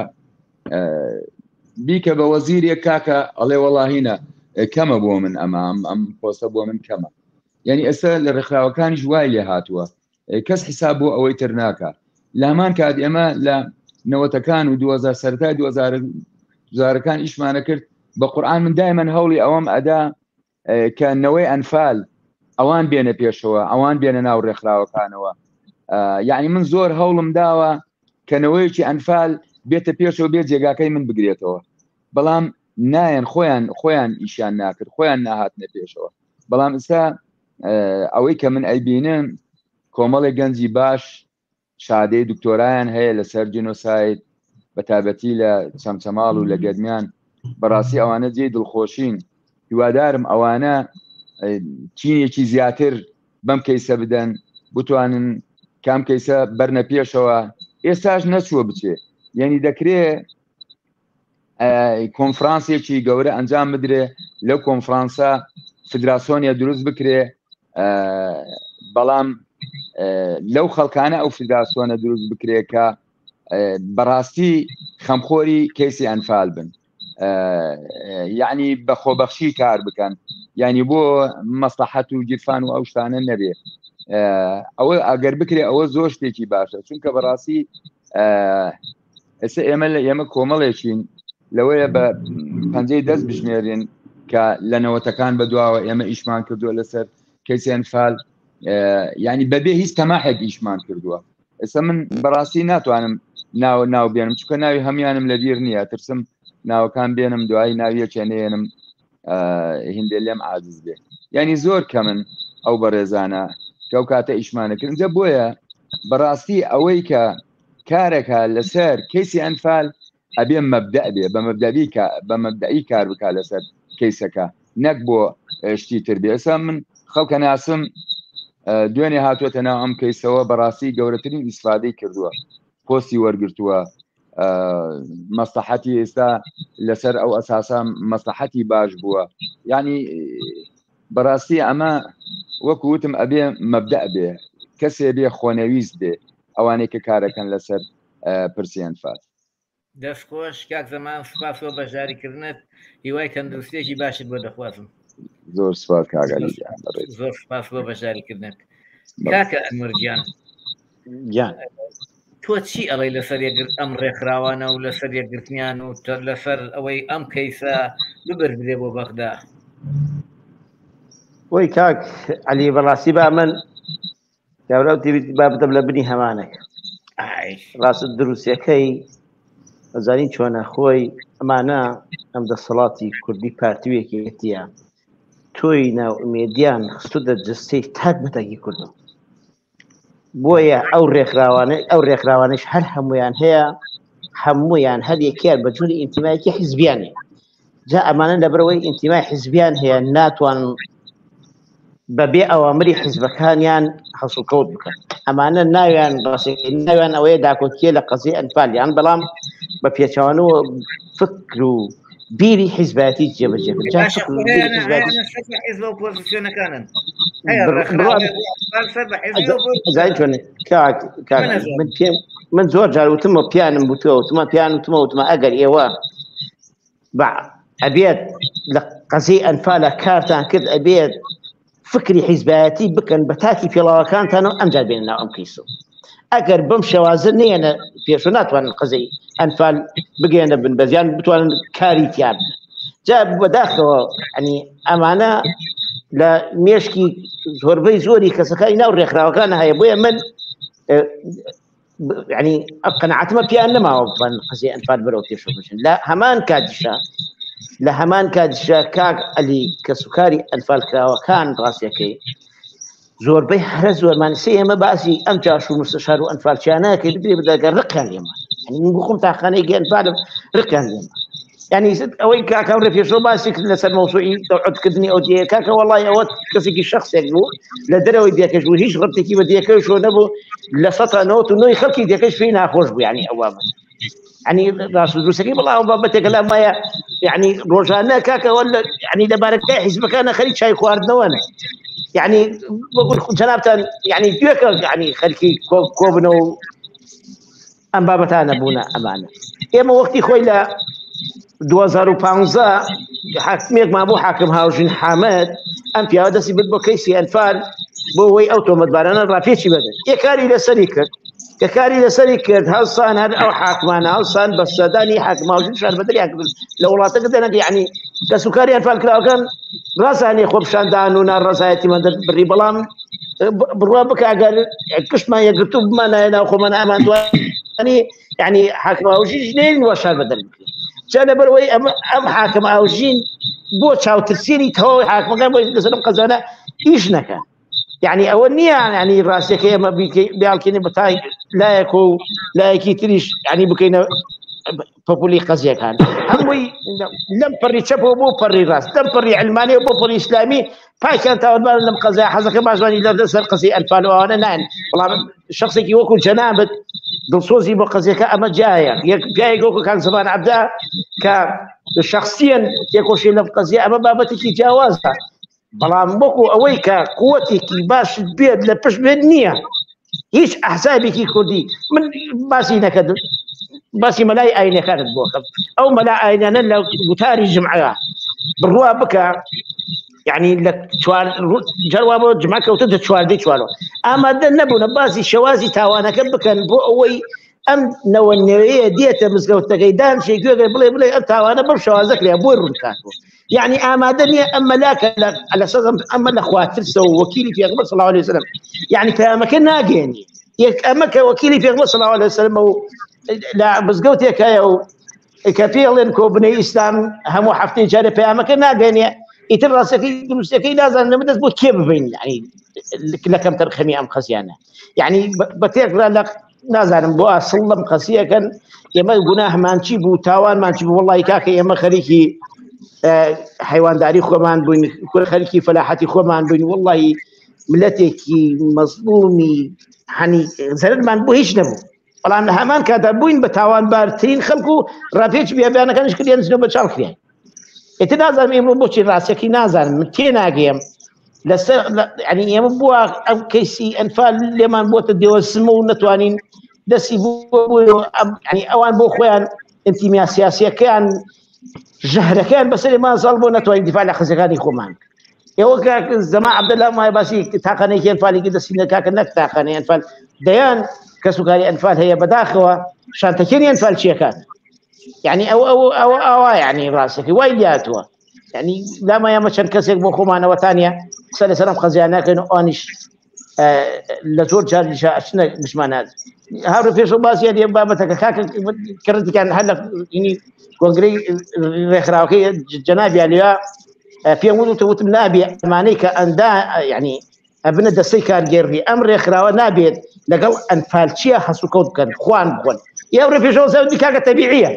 C: بیکە بە وەزیرێک کاکە ئەڵێ وەڵاهینە کەمە بۆ من ئەم پۆستە بۆ من کەمە یعنی ئێستا لە ڕێکخراوەکانیش وای لێ هاتووە کەس حساب بۆ ئەوەی تر ناکە لە هەمان کات ئێمە لە نەوەتەکان و 2000 سەرەتای 2000ەکان ئیشمانە کرد بە قورئان من دایمەن هەوڵی ئەوەم ئەدا کە نەوەی ئەنفال ئەوان بێنە پێشەوە ئەوان بێنە ناو ڕێکخراوەکانەوە یعنی من زۆر هەوڵم داوە کەنەوەیکی ئەنفال بێتە پێشەوە بێت جێگاکەی من بگرێتەوە بەڵام نایەن خۆیان ئیشیان ناکرد خۆیان ناهاتنە پێشەوە بەڵام ئستا ئەوەی کە من ئەیبینم کۆمەڵی گەنجی باش شادەی دکتۆرایان هەیە لەسەر جینۆساید بە تایبەتی لە چەمچەماڵ و لە گەرمیان بەڕاستی ئەوانە جێی دڵخۆشین هیوادارم ئەوانە چینێکی زیاتر بەم کەیسە بدەن بتوانن کام کەیسە بەرنە پێشەوە ئێستاش نەچووە بچێ یعنی دەکرێت کۆنفرانسێکی گەورە ئەنجام بدرێ لەو کۆنفرانسە فیدراسیۆنیە دروست بکرێ بەڵام لەو خەڵکانە ئەو فیدراسیۆنە دروست بکرێ کە بەڕاستی خەمخۆری کەیسی ئەنفال بن یعنی بە خۆبەخشی کار بکەن یعنی بۆ مەسلحەت و گیرفان و ئەو شتانە نەبێ ئەوە ئەگەر بکرێ ئەوە زۆر شتێکی باشە چونکە بەڕاستی ئێستا ئێمە کۆمەڵێکین لەوەیە بە پەنجەی دەست بژمێرین کە لە نەوەتەکان بەدواوە ئێمە ئیشمان کردووە لەسەر کەیسی ئەنفال یعنی بەبێ هیچ تەماحێک ئیشمان کردووە ئێستا من بەڕاستی ناتوانم ناو بێنم چونکە ناوی هەمیانم لەبیر نییە ترسم ناوەکان بێنم دوایی ناویەکێنێنم هیندێ لێم عاجز بێ یعنی زۆر کە من ئەو بەڕێزانە کە ئەو کاتە ئیشمانەکردن جە بۆیە بەڕاستی ئەوەی کە کارێکە لەسەر کەیسی ئەنفال ئەبێ مەبدە بێ بە مەبدەئی کار بکات لەسەر کەیسەکە نەک بۆ شتی تر بێ ئێستا من خەڵکە ناسم دوێنێ هاتووەتە ناو ئەم کەیسەوە بەڕاستی گەورەترین ئیسفادەی کردووە پۆستی وەرگرتووە مەسلحەتی ئێستا لەسەر ئەو ئەساسا مەسلحەتی باش بووە یعنی بەڕاستی ئەمە وەکو وتم ئەبێ مەبدە بێ کەسێ بێ خۆنەویست بێ ئەوانەی کە کارەکەن لەسەر پرسی ئەنفال
A: دەستخۆش کاک زەمان سوپاس بۆ بەشداریکردنت هیوای تەندروستێکی باشت بۆ دەخوازم.
C: زۆر سوپاس کاگەلی
A: زۆر سوپاس بۆ بەشداریکردنت. کاکە ئەنوەرگیان تۆ چی ئەڵێ لەسەر ئەم ڕێکخراوانە و لەسەر یەکگرتنیان و لەسەر ئەوەی ئەم کەیسە ببرێ بۆ بەغدا؟
B: وەی کاک عەلی بەڕاستی با من یاوراو با بدەم لە بنی هەمانێک ڕاست دروستیەکەی ئەزانین چۆنە خۆی ئەمانە ئەم دەسەڵاتی کوردی پارتیوێکیەتە تۆی ناوئومێدیان خستو دەجستەی تاک بەتاکی کوردم بۆیە ئەو ڕێکخراوانش هەر هەمویان هەیە هەمویان هەر یەکیان بە جووری ئینتیمایەکی حیزبیانێ جا ئەمانە لەبەرەوەی ئینتیمای حیزبیان هەیە ناتوانن بەبێ ئەوامری حیزبەکانیان هەسوکەوت بکەن ئەمانە ناویان ڕاستەکەی ناویان ئەوەیە داکۆکیە لە قەزەی ئەنفالیان بەڵام بە پێچەوانەوە فکر و بیری حیزبەتی جێبەجێ من زۆر جار وتمە پیانم بووتەوە وتمە پیان وتمە ئەگەر ئێوە ئەبێت لە قەزەی ئەنفالە کارتان کرد ئەبێت فکری حیزبەتی بکەن بە تاکی پێڵاوەکانتانەوە ئەمجار بێنە ناو ئەم کەیسە ئەگەر بەم شێوازە نێنە پێشوە ناتوانن قەزەی ئەنفال بگەێنە بن بەزیان بتوانن کاری تیان جا بەداخەوە ئەنی ئەمانە لە مێشکی زۆربەی زۆری کەسەکانی ناو ڕێکخراوەکانە هەیە بۆیە من ینی قەنەعەتمە پیان نەماوە بتوانن قەزەی ئەنفال بەرەو پێشەوە بچن لە هەمان کاتیشە کاک عەلی کە سوکاری ئەنفال کراوەکان ڕاستیەکەی زۆربەی هەرە زۆرمان سێ ئێمە باسی ئەم چاش و مستەشار و ئەنفالچیانەکە بێ بدەگەر ڕقیان لێمە من بخۆم تاخانەی گەنفالم ڕقیان لێمە ینی ئەوەی کاکەم ڕێ پێشەوە باسی کرد لەسەر مەوسوعی دەوعەتکردنی ئەو دیە کاکە وەڵای ئەوە کەسێکی شەخصێک بوو لە دەرەوەی دیەکەش بوو هیچ ڕەبتێکی بە دیەکەشۆ نەبوو لە 1990 خەڵکی دیەکەش پێی ناخۆش بوو ینی ئەوە ینی ڕاست و دروستەکەی بەڵام بابەتێکە لە مایە ینی ڕۆژانە کاکەوە ینی لەبارەکەی حیزبەکانە خەریک چای خواردنەوەنە يعني جنابتان يعني دوكا يعني خلكي كوبنو ام بابتانا بونا امانه اما وقتي خويلا 2015 حاكميك ما بو حاكم هاوجين حامد ام في هذا سي بدبو كيسي انفال بو وي اوتومات بارنا رافيتشي بدل يكاري لسريكت ككاري لسريكت هالصان هذا او حاكمانا هالصان بس سوداني حاكم هاوجين شهر بدري حاكم لو لا تقدر يعني كسكري انفال كلاو كان راساني خوب شاندانونا راسايتي من بري بلام بروابك قال كش ما يقتب ما انا اخو من امان يعني حاكم هاوجين جنين وشهر بدل كان بروي ام حاكم هاوجين بو تشاو ترسيني تو حاكم كان بو لسلم قزانه ايش نكا يعني اولنيه يعني راسك ما بيالكني بتاي لا يكو لا يكيتريش يعني بكينا بوبولي قضيه كان هموي لم بري شبو بو بري راس لم بري علماني وبو بري اسلامي باي كانت اول لم قضيه حزك ما جاني لا دسر قضيه الفالو انا نعم والله الشخص كي يكون جنابه دلصوزي بو قضيه اما جاي يقول كان زمان عبدا كشخصيا يكون شيء لم قضيه اما بابتك جوازها بلام بوكو اويكا قوتك باش بيد لبش بالنيه هيش احسابك كردي من باسي نكد باسي ملاي اين كانت بوكب او ملا اين انا لو بتاري جمعه بالروا بكا يعني لك شوال جواب جمعك وتد شوال دي شوالو اما دنبو نباسي شوازي تاوانا كبكن بو اوي ام نو النويه ديته مسكو تقيدان شي يقول بلي انت وانا بشوازك لي ابو الركاتو يعني امادني اما لاك على اساس اما الاخوات تسوي وكيلي في اغمر صلى الله عليه وسلم يعني فمكان ناقيني اما وكيلي في اغمر صلى الله عليه وسلم لا مسقوتي كايو كفيل كوبني اسلام هم حفتي جاري في مكان ناقيني يتراسكي دروسكي لازم نمدس بو كيف بين يعني لكم ترخمي ام خزيانه يعني بتقرا لك نازل بو اصلا قصيه كان يما جناح ما نجيبو تاوان ما نجيبو والله كاكي يما خريكي حيوان داري خومان بوين كل خلكي فلاحتي خومان بوين والله ملتكي مظلومي يعني زرد ما نبو هيش نبو والله من همان كانت بوين بتاوان بارتين خلقو رافيتش بيها بيانا كانش كل ينزلوا بتشارك فيها اتنازل يمو بوشي راسكي نازل متينا قيم يعني يمو بوا ام كيسي انفال لما بوت الديو السمو نتوانين دسي بو يعني اوان بو خوان انتیمیا سیاسیەکەیان ژەهرەکەیان بەسەری مازەڵ بۆ نەتوانین دیفاع لە خزەکانی خۆمان ئێوە زەما عەبدەلا مای باسی تاقانەیەکی ئەنفاڵێکی دەستی نەکاکە نەک تاقانەی ئەنفال دەیان کەسوکاری ئەنفال هەیە بەداخەوە شانتەکەی ئەنفال چیەکان یعنی ئەوە یعنی ڕاستەکەی وای دیاتوە یعنی لامایەمە چەند کەسێک بۆ خۆمانەوەتانە قسە لەسەرم خەزیان ناکەن و ئەوانیش لە زۆر جاریشە ئەچنە گشتمانات هاوڕێ پێشەوە باسییان لێ بابەتەکە کاکە کردێکیان هەر لە کۆنگرەی ڕێکخراوەکەی جەنابی عەلیوە پێم وتم نابێ ئەمانەی کە ئەندا یعنی ئەبنە دەستەی کارگێڕی ئەم ڕێکخراوە نابێت لەگەڵ ئەنفالچیە هەسوکەوت بکەن خوان بخۆن یا هاوڕێ پێشەوە زەوی کاکە تەبیعیە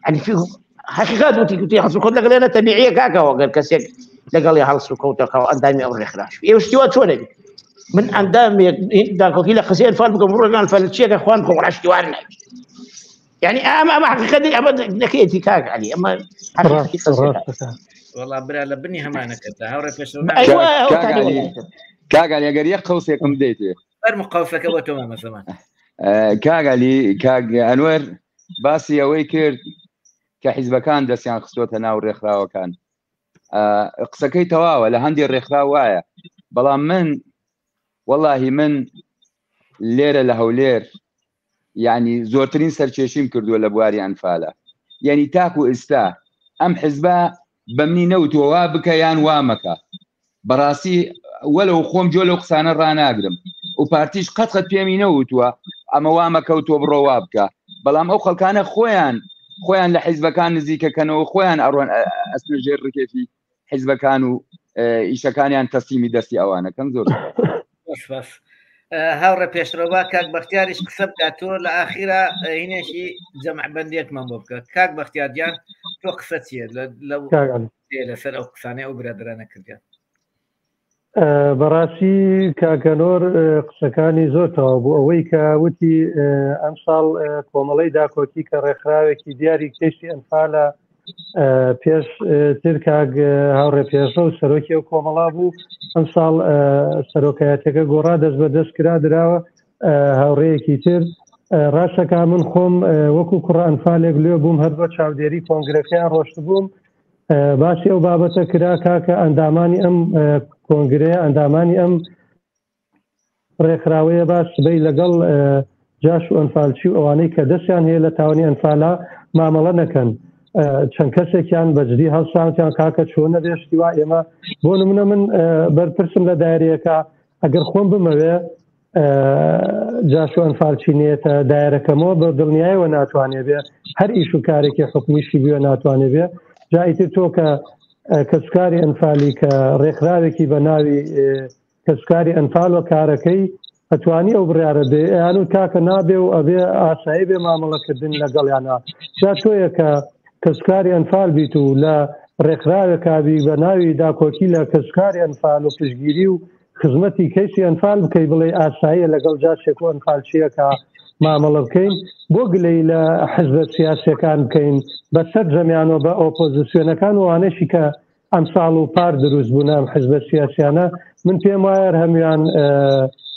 B: يعني في حقيقات وتي حصل كل لنا تبعيه كاكا وقال كسيك لقال يحصل كوتا او اندامي او الاخراج يشتوات شو من اندامي داك وكيل خسين فال بقمر قال فالشيء اخوانكم ولا اشتوارنا يعني ما حقيقه ابدا نكيتي كاك علي اما حقيقه
A: والله برا لبني همانه كذا هاوري فيشو
B: ايوه
C: كاك علي اگر يق قوسكم ديتي
A: مقوفك وتمام زمان
C: كاك علي كاك انور باسی ئەوەی کرد کە حیزبەکان دەستیان خستۆتە ناو ڕێکخراوەکان قسەکەی تەواوە لە هەندی ڕێکخرا وایە بەڵام من وەڵاهی من لێرە لە هەولێر یعنی زۆرترین سەرکێشیم کردووە لە بواری ئەنفالە یعنی تاکو ئێستا ئەم حیزبە بە منی نەوتووە وا بکە یان وا مەکە بەڕاستی وەلەو خۆم جۆ لەو قسانە ڕناگرم و پارتیش قەت پێمی نەوتووە ئەمە وا مەکەوتووە بڕۆ وا بکە بەڵام ئەو خەڵکانە خۆیان لە حیزبەکان نزیکەکەنەوە خۆیان ئەڕۆن ئەسنژێر ڕکێکی حیزبەکان و ئیشەکانیان تەسلیمی دەستی ئەوانەکەن زۆر
A: بەس هاوڕێ پێشرەوە کاک بەختیاریش قسە بکات تۆ لە ئاخیرا هینێکی جەمعبەندیەکمان بۆ بکە کاک بەختیار گیان تۆ قسە چیە لەسەر ئەو قسانەی ئەو برادرانە کردیان
F: بەڕاستی کاکەنۆر قسەکانی زۆرتەوە بوو ئەوەی کە وتی ئەم ساڵ کۆمەڵەی داکۆکی کە ڕێکخراوێکی دیاری کەشتی ئەنفالە پێش ترکاک هاوڕێ پێشە و سەرۆکی ئەو کۆمەڵا بوو ئەم ساڵ سەرۆکایەتەکە گۆڕا دەست بە دەست کرا دراوە هاوڕێیەکی تر ڕاستەکە من خۆم وەکو کوڕ ئەنفالێک لێ بووم هەر بە چاودێری کۆنگرەکەیان ڕۆشت بووم باسی ئەو بابەتە کرا کاکە ئەندامانی ئەم کۆنگرەیە ئەندامانی ئەم ڕێکخراوەیە باس بەی لەگەڵ جاش و ئەنفالچی و ئەوانەی کە دەستیان هەیە لە تاوانی ئەنفالا مامەڵە نەکەن چەند کەسێکیان بەجددی هەڵسانیان کاکە چۆنە دێشتی وا ئێمە بۆ نمونە من بەرپرسم لە دایرەکە ئەگەر خۆم بمەوێ جاش و ئەنفالچینێتە دایرەکەمەوە بە دڵنیایەوە ناتوانێ بێ هەر ئیش و کارێکی حکومیشی بووە ناتوانێ بێ جایتر تۆ کە کەسکاری ئەنفالی کە ڕێکخراوێکی بە ناوی کەسکاری ئەنفال و کارەکەی ئەتوانی ئەو بڕیارە بێ یان و کاکە نابێ و ئەبێ ئاسایی بێ مامەڵەکردن لەگەڵیانە جا تۆیە کە کەسکاری ئەنفال بیت و لە ڕێکخراوێکابی بە ناوی داکۆکی لە کەسکاری ئەنفال و پشتگیری و خزمەتی کەیسی ئەنفال بکەی بڵێ ئاساییە لەگەڵ جاشێک و ئەنفالچیەکە مامەڵە بکەین بۆ گلەی لە حزبە سیاسیەکان بکەین بە سەر جەمیانەوە بە ئۆپۆزیسیۆنەکان وانەشی کە ئەم ساڵ و پار دروست بوون ئەم حزبە سیاسیانە من پێم وایە هەمویان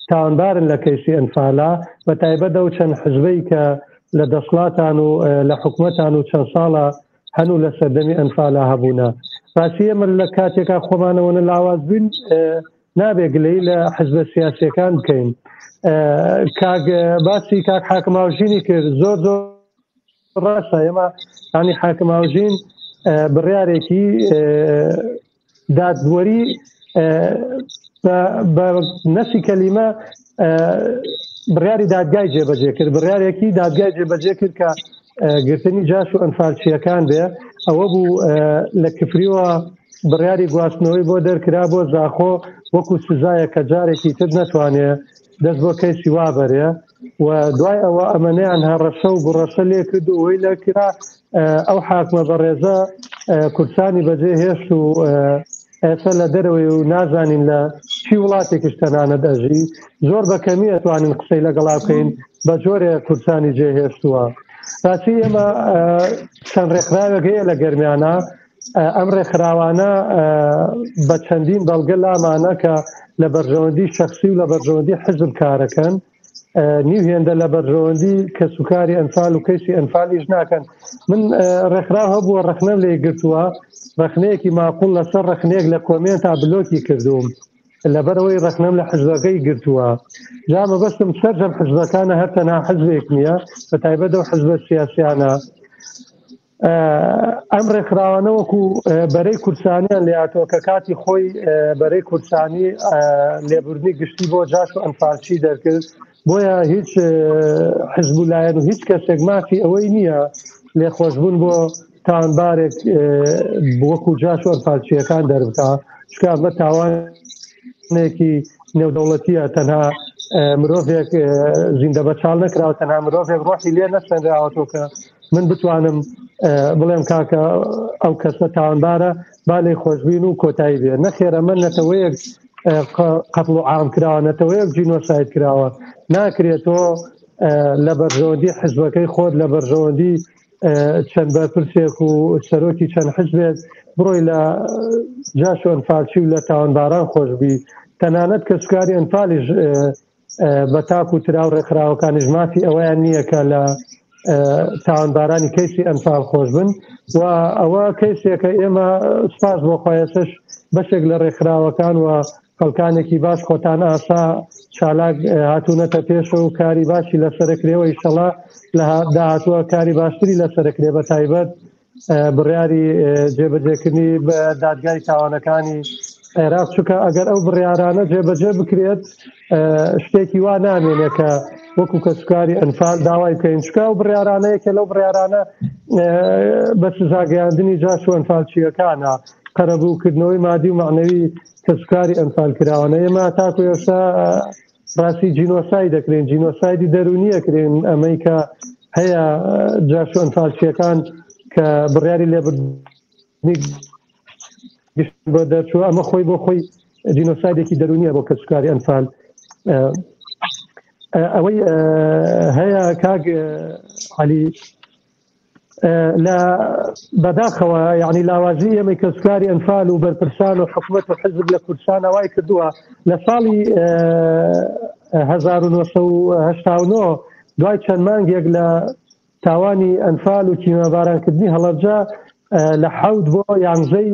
F: تاوانبارن لە کەیسی ئەنفالا بە تایبەتە و چەند حزبەی کە لە دەسڵاتان و لە حکوومەتان و چەند ساڵە هەنوو لە سەردەمی ئەنفالا هەبوونە ڕاستی ئێمە لە کاتێکا خۆمانەوەنە لاواز بووین نابێ گلەی لە حزبە سیاسیەکان بکەین کاک باسی کاک حاکماوژینی کرد زۆر زۆر ڕاستە ئێمە ینی حاکماوژین بڕیارێکی دادوەری بە نەسی کەلیمە بڕیاری دادگای جێبەجێ کرد بڕیارێکی دادگای جێبەجێ کرد کە گرتنی جاش و ئەنفالچیەکان بێ ئەوە بوو لە کفریوە بڕیاری گواستنەوەی بۆ دەرکرا بۆ زاخۆ وەکو سزایە کە جارێکی تر نەتوانێت دەست بۆ کەیسی وابەرێ و دوای ئەوە ئەمەنەیان هەڕەشە و گوڕەشە لێ کرد و ئەوەی لە کرا ئەو حاکمە بەڕێزە کورسانی بەجێ هێشت و ئێستا لە دەرەوەی و نازانین لە چی وڵاتێکیش تەنانەت ئەژی زۆر بەکەمی ئەتوانین قسەی لەگەڵا بکەین بە جۆرێ کورسانی جێهێشتووە ڕاستی ئێمە چەند ڕێکخراوێک هەیە لە گەرمیانە ئەم ڕێکخراوانە بە چەندین بەڵگە لامانە کە لە بەرژەوەندی شەخصی و لە بەرژەوەندی حزب کارەکەن نیو هێندە لە بەرژەوەندی کە سوکاری ئەنفال و کەیسی ئەنفالیش ناکەن من ڕێکخراو هەبووە ڕخنەم لێ گرتووە ڕخنەیەکی ماقوڵ لەسەر ڕخنەیەک لە کۆمێن تا بلۆکی کردوم لەبەرەوەی ڕخنەم لە حزبەکەی گرتووە جا مەبەستم سەرجەم حزبەکانە هەر تەنها حزبێک نییە بە تایبەت ئەو حزبە سیاسیانە ئەم ڕێکخراوانە وەکو بەرەی کورسانیان لێهاتەوە کە کاتی خۆی بەرەی کورسانی لێبوردنی گشتی بۆ جاش و ئەنفالچی دەرکرد بۆیە هیچ حزبولایەن و هیچ کەسێک مافی ئەوەی نییە لێخۆشبوون بۆ تاوانبارێک وەکو جاش و ئەنفالچیەکان دەربکە چکە ئەمە تاوانێکی نێودەوڵەتیە تەنها مرۆڤێک زیندە بەچاڵ نەکراوە تەنها مرۆڤێک ڕۆحی لێ نەسەنراوەتەوە کە من بتوانم بڵێم کاکە ئەو کەسە تاوانبارە با لێ خۆشببین و کۆتایی بێ نەخێرە من نەتەوەیەک قەتڵ و عام کراوە نەتەوەیەک جینۆساید کراوە ناکرێتەوە لە بەرژەوەندی حزبەکەی خۆت لە بەرژەوەندی چەند بەرپرسێک و سەرۆکی چەند حزبێت بڕۆی لە جاش و ئەنفالچی و لە تاوانباران خۆشببی تەنانەت کە سوکاری ئەنفالیش بە تاک و تراو ڕێکخراوەکانیش مافی ئەوەیان نییە کە لە تاوانبارانی کەیسی ئەنفال خۆش بن و ئەوە کەیسێکە ئێمە سپاس بۆ خۆیەسش بەشێک لە ڕێکخراوەکان و خەڵکانێکی باش خۆتان ئاسا چالاک هاتوونەتە پێشە و کاری باشی لەسەرکرێەوە ئیشەڵا لە داهاتووە کاری باشتری لەسەرکرێ بە تایبەت بڕیاری جێبەجێکردنی بە دادگای تاوانەکانی عێراق چونکە ئەگەر ئەو بڕیارانە جێبەجێ بکرێت شتێکی وا نامێنێ کە وەکو کە سوکاری ئەنفال داوای بکەین چکە ئەو بڕیارانەیە کە لەو بڕیارانە بە سزاگەیاندنی جاش و ئەنفالچیەکانە قەرەبووکردنەوەی مادی و معنەوی کە سوکاری ئەنفال کراوەنە ئێمە تاکو ئێستا ڕاستی جینۆسای دەکرێن جینۆسایدی دەرونیەکرێن ئەمەی کە هەیە جاش و ئەنفالچیەکان کە بڕیاری لێبردنی بۆ دەرچووە ئەمە خۆی بۆ خۆی جینۆسایدێکی دەرونیە بۆ کە سوکاری ئەنفال ئەوەی هەیە کاک عەلی لە بەداخەوە یعنی لاوازی ئێمەی کە سوکاری ئەنفال و بەرپرسان و حکومەت و حزب لە کوردستان ئەوای کردووە لە ساڵی 1989 دوای چەند مانگێک لە تاوانی ئەنفال و کیمەبارانکردنی هەڵەبجە لە حەوت بۆ یانزەی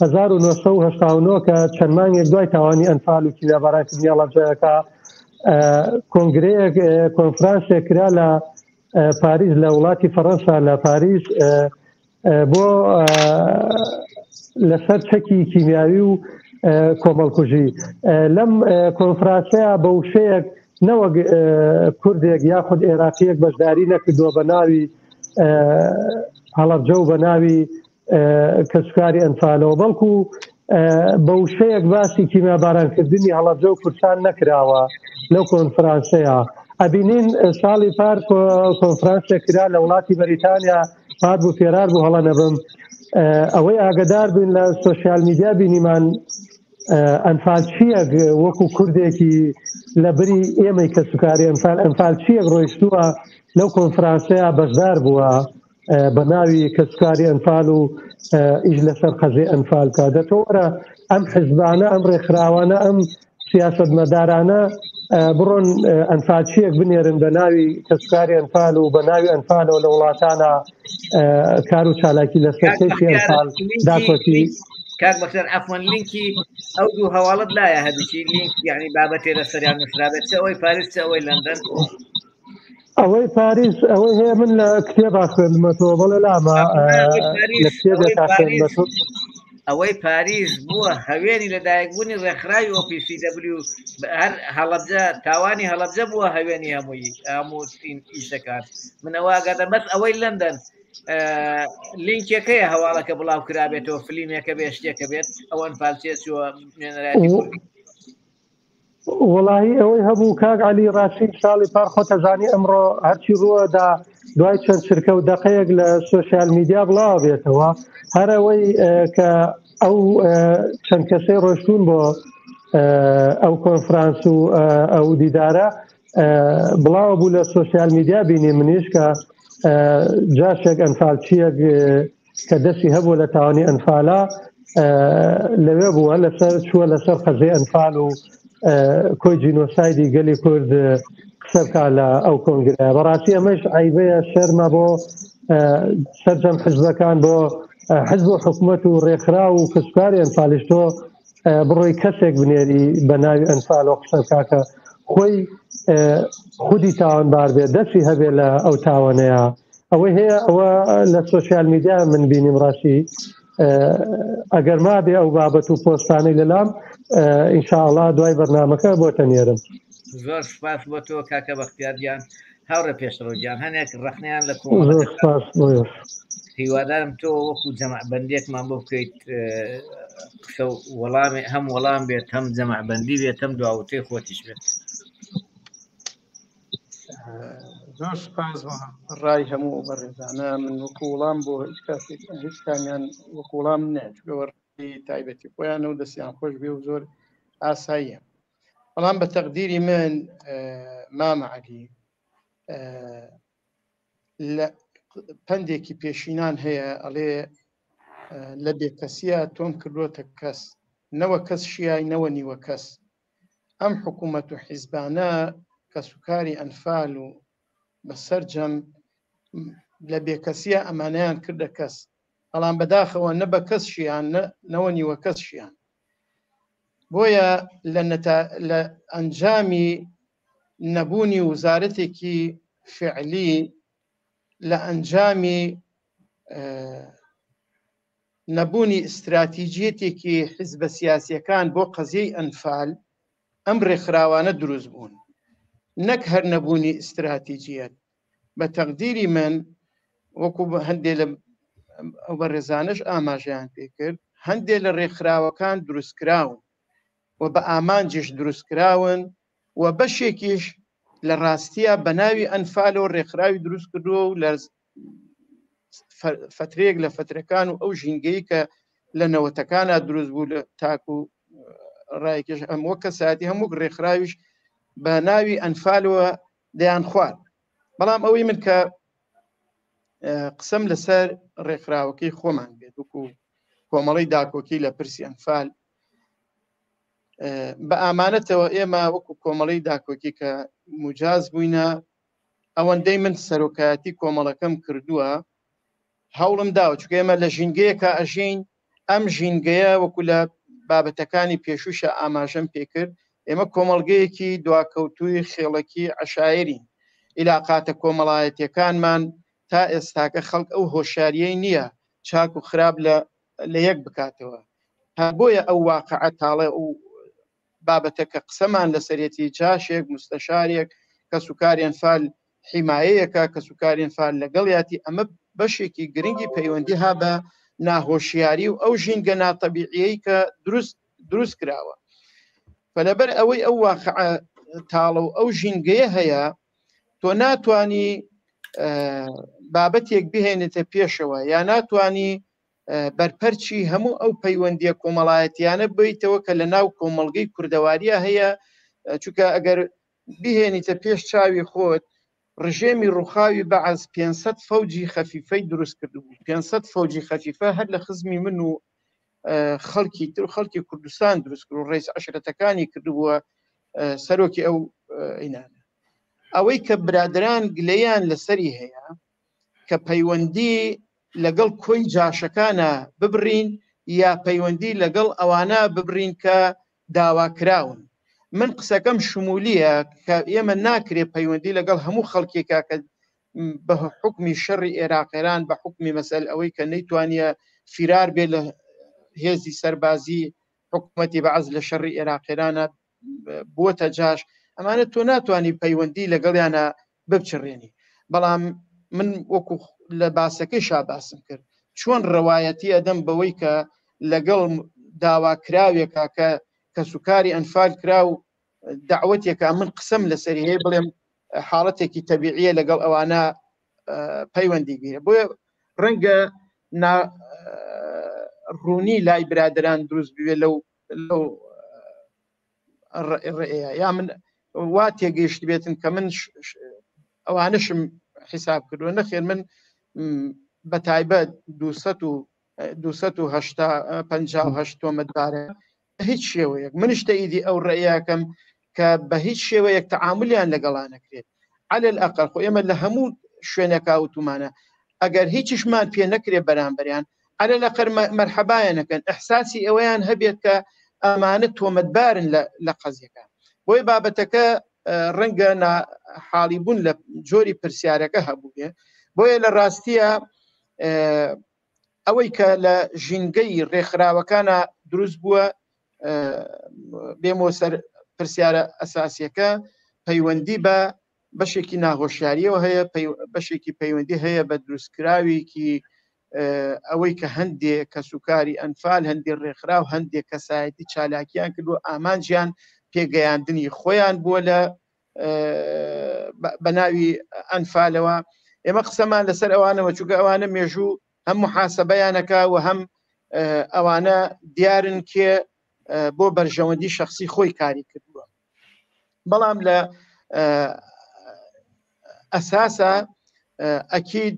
F: 1989 کە چەند مانگێک دوای تاوانی ئەنفال و کیمەبارانکردنی هەڵەبجەکە کۆنگرەیەک کۆنفرانسێک کرا لە پاریس لە وڵاتی فەڕەنسا لە پاریس بۆ لەسەر چەکی کیمیاوی و کۆمەڵکوژی لەم کۆنفرانسەیە بە وشەیەک نەوەک کوردێک یاخود عێراقیەک بەشداری نەکردووە بە ناوی هەڵەبجە و بە ناوی کەسوکاری ئەنفالەوە بەڵکو بە وشەیەک باسی کیمەبارانکردنی هەڵەبجە و کوردستان نەکراوە لەو کۆنفرانسەیە ئەبینین ساڵی پار کۆنفرانسێک کرا لە وڵاتی بەریتانیا پات بوو فێرار بوو هەڵە نەبم ئەوەی ئاگدار بین لە سۆشیال میدیا بینیمان ئەنفالچیەک وەکو کوردێکی لە بری ئێمەی کە سوکاری ئەنفالچیەک ڕۆیشتووە لەو کۆنفرانسەیە بەشدار بووە بە ناوی کە سوکاری ئەنفال و ئیش لەسەر قەزێ ئەنفال کا دەتۆرە ئەم حزبانە ئەم ڕێکخراوانە ئەم سیاسەتمەدارانە بڕۆن ئەنفالچیەک بنێرن بە ناوی کەسوکاری ئەنفال و بە ناوی ئەنفالەوە لە وڵاتانە کار و چالاکی لەسەر کەسی ئەنفال داکۆتی
A: کاک بەخێر ئەفۆن لینکی ئەو دوو هەواڵت لایە هەدوچی لینک یعنی بابەتێ لەسەریان نووسرابێت چ ئەوەی پاریس چ ئەوەی لەندەن
F: ئەوەی پاریس ئەوەی هەیە من لە کتێبا خوێندمەتەوە بەڵێ لامە لە کتێبێکا خوێندمەتەوە
A: ئەوەی پاریس بووە هەوێنی لەدایکبوونی ڕێکخراوی OPCW هەر هەڵەبجە تاوانی هەڵەبجە بووە هەوێنی هەموو ئیشەکان منەوە ئاگادار بەس ئەوەی لەندەن لینکێکەیە هەواڵەکە بڵاو کرابێتەوە فلیمێکە بێ شتێکە بێت ئەوە ئەنفالچێ چووە نوێنەرایەتی کوردی
F: وڵی ئەوەی هەبوو کاک عەلی ڕاستی ساڵی پار خۆتەزانی ئەمڕۆ هەرچی ڕووەدا دوای چەند چرکە و دەقەیەک لە سۆشیال میدیا بڵاو بێتەوە هەرەوەی کە ئەو چەند کەسەی ڕۆشتون بۆ ئەو کۆنفرانس و ئەو دیدارە بڵاو بوو لە سۆشیال میدیا بینی منیش کە جاشێک ئەنفالچیەک کە دەستی هەبوو لە تاوانی ئەنفالە لەوێ بووە لەسەر چووە لەسەر قەزەی ئەنفال و کۆی جینۆسایدی گەلی کورد قسە بکات لە ئەو کۆنگرەیە. بەڕاستی ئەمەش عیبەیە شەرمە بۆ سەرجەم حزبەکان، بۆ حزب و حکوومەت و ڕێکخرا و کەسوکاری ئەنفالیش تۆ بڕۆی کەسێک بنێری بە ناوی ئەنفال و قسە بکاکە خۆی خودی تاوانبار بێت، دەستی هەبێت لە ئەو تاوانەیە. ئەوەی هەیە ئەوە لە سۆسیال میدیا من بینیم ڕاستی ئەگەر ما بێ ئەو بابەت و پۆستانەی لەلام ئینشاءڵڵا دوای بەرنامەکە بۆ تەنێرم.
A: زۆر سپاس بۆ تۆ کاکە بەختیارگیان، هاوڕە پێشڕۆگیان، هەنێک ڕخنیان لە
F: زۆر سپاس بۆ
A: هیوادارم تۆ وەکو جەمعبەندێکمان بۆ بکەیت قسە وەڵامی هەم وەڵام بێت، هەم جەمعبەندی بێت، هەم دواوتەی خۆتیش بێت.
D: زۆر سپاس بە ڕای هەموو بەڕێزانە. من وەکو وەڵام بۆ هیچ کامیان وەکو وەڵام نێت تایبەتی خۆیانە و دەستیان خۆش بێ و زۆر ئاساییە. بەڵام بە تەقدیری من مامە عەلی لە پندێکی پێشینان هەیە، ئەڵێ لە بێکەسیە تۆم کردوتە کەس، نەوە کەس شیای نەوە نیوە کەس. ئەم حکوومەت و حیزبانە کە سوکاری ئەنفال و بەسەرجەم لە بێکەسیە ئەمانەیان کردە کەس، بەڵام بەداخەوە نە بە کەس شیان نەوە نیوە کەس شیان. بۆیە لە ئەنجامی نەبوونی وزارەتێکی فعلی، لە ئەنجامی نەبوونی ئستراتیجیەتێکی حیزبە سیاسیەکان بۆ قەزیەی ئەنفال، ئەم ڕێکخراوانە دروست بوون، نەک هەر نەبوونی ئستراتیجیەت. بە تەقدیری من وەکو هەندێک لە ئەو بەڕێزانش ئاماژەیان پێکرد، هەندێک لە ڕێکخراوەکان دروستکراون و بە ئامانجیش دروستکراون و بەشێکیش لە ڕاستیە بە ناوی ئەنفالەوە ڕێکخراوی دروست کردووە و لە فترەیەک لە فترەکان و ئەو ژینگەی کە لە نەوەتەکانە دروست بوو لە تاکو ڕایکێش ئەموە کەساتی هەموو ڕێکخراویش بە ناوی ئەنفالەوە دەیان خوارد. بەڵام ئەوەی من کە قسەم لەسەر ڕێکخراوەکەی خۆمان بێت وەکو کۆمەڵی داکۆکی لە پرسی ئەنفال، بە ئامانەتەوە ئێمە وەکو کۆمەڵی داکۆکی کە موجاز بووینە، ئەوەندەی من سەرۆکایەتی کۆمەڵەکەم کردووە هەوڵم داوە، چونکە ئێمە لە ژینگەیەکە ئەژین. ئەم ژینگەیە وەکو لە بابەتەکانی پێشوشە ئاماژەم پێکرد، ئێمە کۆمەڵگەیەکی دواکەوتووی خێڵەکی عەشایری عیلاقاتە کۆمەڵایەتیەکانمان تا ئێستاکە خەڵک ئەو هۆشیاریەی نییە چاک و خراپ لە یەک بکاتەوە. بۆیە ئەو واقعە تاڵێ و بابەتەکە قسەمان لەسەرەتی جاشێک مستەشارێک کە سوکاری ئەنفال حیمایەیەکە، کە سوکاری ئەنفال لەگەڵیاتی، ئەمە بەشێکی گرنگی پەیوەندی ها بە ناهۆشیاری و ئەو ژینگە ناتەبیعیەی کە دروست کراوە. فلەبەر ئەوەی ئەو واقعە تاڵە و ئەو ژینگەیە هەیە، تۆ ناتوانی بابەتێک بهێنێتە پێشەوە، یا ناتوانی بەرپەرچی هەموو ئەو پەیوەندیە کۆمەڵایەتیانە بیتەوە کە لە ناو کۆمەڵگەی کوردەواریە هەیە. چونکە ئەگەر بهێنیتە پێش چاوی خۆت ڕژێمی ڕووخاوی بەعەز 500 فەوجی خەفیفەی دروست کردبوو. 500 فەوجی خەفیفە هەر لە خزمی من و خەڵکی تر خەڵکی کوردستان دروست کرد و ڕێیس عەشرەتەکانی کردبووە سەرۆکی ئەو ئینانە. ئەوەی کە برادران گلەیان لەسەری هەیە کە پەیوەندی لەگەڵ کۆی جاشەکانە ببڕین یا پەیوەندی لەگەڵ ئەوانە ببڕین کە داواکراون. من قسەکەم شمولیە کە ئێمە ناکرێت پەیوەندی لەگەڵ هەموو خەڵکێکا کە بە حکمی شەڕی عێراقیران، بە حکمی مەسەل ئەوەی کە نەیتوانیە فیرار بێ لە هێزی سەربازی حکومەتی بەعەز لە شەڕی عێراقیرانە بووەتە جاش، ئەمانە تۆ ناتوانانی پەیوەندی لەگەڵیانە ببچڕێنی. بەڵام من وەکو لە باسەکەی شاباسم کرد، چۆن ڕەوایەتی ئەدەم بەوەی کە لەگەڵ داواکراوێکە کە سوکاری ئەنفال کرا و دعوەتێکە من قسەم لەسەری هەیە بڵێم حاڵەتێکی تەبیعیە لەگەڵ ئەوانە پەیوەندی گیرە. بۆیە ڕەنگە ڕوونی لای برادران دروست بوێ لەو ڕێەیە، یا من وا تێگەیشت بێتن کە من ئەوانشم حیساب کردووە. نەخێر من بە تایبەت 258 تۆمەتبارە هیچ شێوەیەک منش تەئیدی ئەو ڕێیاکەم کە بە هیچ شێوەیەک تەعاملیان لەگەڵان نەکرێت على الأقل خۆ ئێمە لە هەموو شوێنێکا وتمانە ئەگەر هیچیشمان پێ نەکرێ بەرامبەریان على الأقل مەرحەبایانەکەن ئەحساسی ئەوەیان هەبێت کە ئەمانە تۆمەتبارن لە قەزیەکان بۆی بابەتەکە ڕەنگە حاڵی بوون لە جۆری پرسیارەکە هەبوو بێ بۆیە لە ڕاستیە ئەوەی کە لە ژینگەی ڕێکخراوەکانە دروست بووە بێمەوە سەر پرسیارە ئەساسیەکە پەیوەندی بە بەشێکی ناخۆشیاریەوە هەیە بەشێکی پەیوەندی هەیە بە دروستکراوێکی ئەوەی کە هەندێک کە سوکاری ئەنفال هەندێک ڕێکخراو هەندێک کەسایەتی چالاکیان کردووە ئامانجیان پێگەیاندنی خۆیان بووە لە بەناوی ئەنفالەوە ئێمە قسەمان لەسەر ئەوانەوە چونکە ئەوانە مێژوو هەم محاسبەیانەکە و هەم ئەوانە دیارن کێ بۆ بەرژەوەندی شخصی خۆی کاری کردووە بەڵام لە ئەساسە ئەکید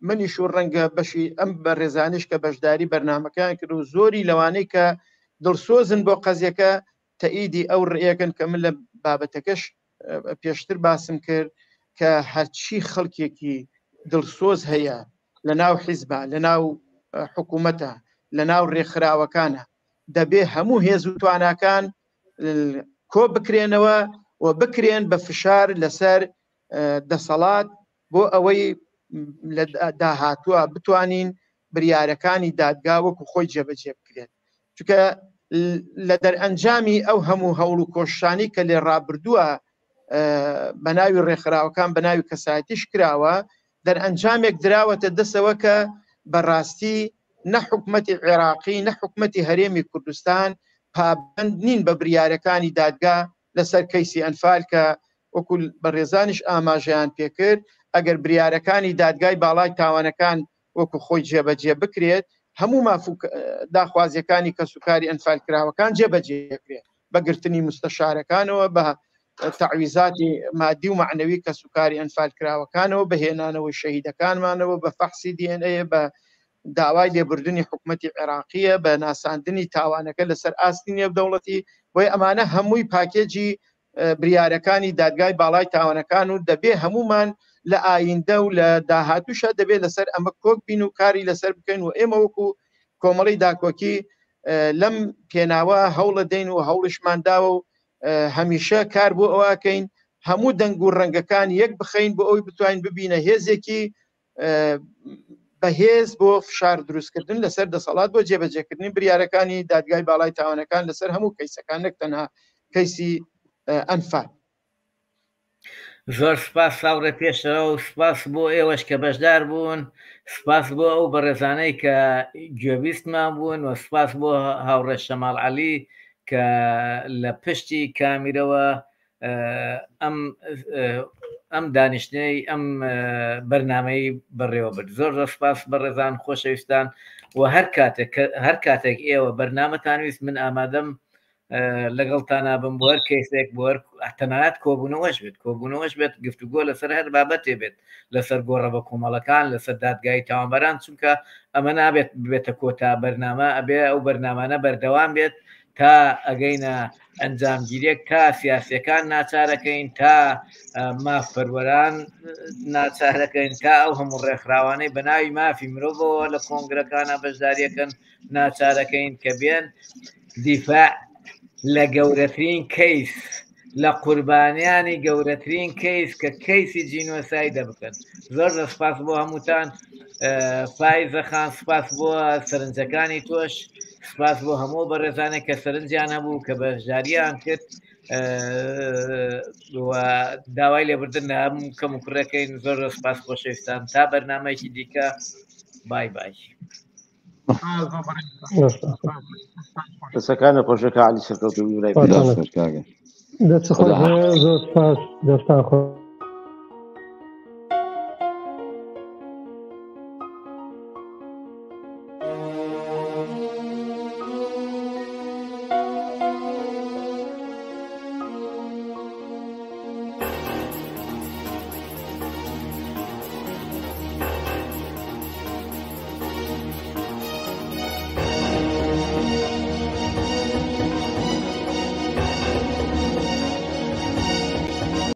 D: منیش و ڕەنگە بەشی ئەم بە ڕێزانش کە بەشداری بەرنامەکان کرد و زۆری لەوانەی کە دڵسۆزن بۆ قەزیەکە تەئیدی ئەو ڕێیەکەن کە من لە بابەتەکەش پێشتر باسم کرد کە هەرچی خەڵکێکی دڵسۆز هەیە لە ناو حیزبە لە ناو حکوومەتە لە ناو ڕێکخراوەکانە دەبێ هەموو هێز و تواناکان کۆ بکرێنەوە و بکرێن بە فشار لەسەر دەسەڵات بۆ ئەوەی لە داهاتووە بتوانین بریارەکانی دادگا وەکو خۆی جێبەجێ بکرێت چونکە لە دەرئەنجامی ئەو هەموو هەوڵ و کۆششانی کە لێ ڕابردووە بەناوی ڕێکخراوەکان بەناوی کەسایەتیش کراوە دەرئەنجامێک دراوەتە دەسەوە کە بەڕاستی نە حکومەتی عێراقی نە حکومەتی هەرێمی کوردستان پابەند نین بە بریارەکانی دادگا لەسەر کەیسی ئەنفال کە وەکو بەڕێزانیش ئاماژەیان پێکرد ئەگەر بریارەکانی دادگای باڵای تاوانەکان وەکو خۆی جێبەجێ بکرێت هەموو مافوق داخوازیەکانی کە سوکاری ئەنفال کراوەکان جێبەجێکرێت بەگرتنی مستەشارەکانەوە بە تعویزاتی مادی و معنەوی کە سوکاری ئەنفال کراوەکانەوە بەهێنانەوەی شەهیدەکانمانەوە بە فەحسی DNA بە داوای لێبوردنی حکومەتی عێراقیە بە ناساندنی تاوانەکە لەسەر ئاستی نێودەوڵەتی بۆی ئەمانە هەمووی پاکێجی بریارەکانی دادگای باڵای تاوانەکان و دەبێ هەمومان لە ئایندە و لە داهاتووشە دەبێت لەسەر ئەمە کۆک بین و کاری لەسەر بکەین و ئێمە وەکو کۆمەڵی داکۆکی لەم پێناوە هەوڵە دەین و هەوڵشمانداوە و هەمیشە کار بۆ ئەوەکەین هەموو دەنگ و ڕەنگەکان یەک بخەین بۆ ئەوی بتوانین ببینە هێزێکی بەهێز بۆ فشار دروستکردن لەسەر دەسەڵات بۆ جێبەجێکردنی بریارەکانی دادگای باڵای تاوانەکان لەسەر هەموو کەیسەکان نەک تەنها کەیسی ئەنفال.
A: زۆر سپاس ساڵڕێ پێشەوە و سپاس بۆ ئێوەش کە بەشدار بوون سپاس بۆ ئەو بەڕێزانەی کە گوێبیستمان بوون و سپاس بۆ هاوڕێ شەماڵ عەلی کە لە پشتی کامیرەوە ئەم دانیشتنەی ئەم بەرنامەی بەڕێوە برد. زۆر سپاس بەڕێزان خۆشەویستان و هەر کاتێک ئێوە بەرنامەتان ویست من ئامادەم لەگەڵتانە بم بۆ هەر کەیسێک بۆ تەنانەت کۆبوونەوەش بێت گفتوگۆ لەسەر هەر بابەتێ بێت لەسەر گۆڕە بە کۆمەڵەکان لەسەر دادگای تاوانبەران چونکە ئەمە نابێت بێتە کۆتا بەرنامە ئەبێ ئەو بەرنامانە بەردەوام بێت تا ئەگەینە ئەنجامگیریەک تا سیاسیەکان ناچارەکەین تا مافپەروەران ناچارەکەین تا ئەو هەموو ڕێکخراوانەی بەناوی مافی مرۆڤەوە لە کۆنگرەکانە بەشداریەکەن ناچارەکەین کە بێن دیفاع لە گەورەترین کەیس لە قوربانیانی گەورەترین کەیس کە کەیسی جینۆسایدە بکەن. زۆر سپاس بۆ هەمووتان فایزە خان سپاس بۆ سەرنجەکانی تۆش سپاس بۆ هەموو بەڕێزانێک کە سەرنجیان هەبوو کە بەشداریان کرد داوای لێبوردن لە هەموو کەم و کوڕەکەین. زۆر سپاس خۆشەویستان تا بەرنامەیەکی دیکە بای بای.
B: دەسەکانە خۆشەکە عەلی سەرکەوتوو
F: دەست خۆش زۆر سپاس دەستان خۆش.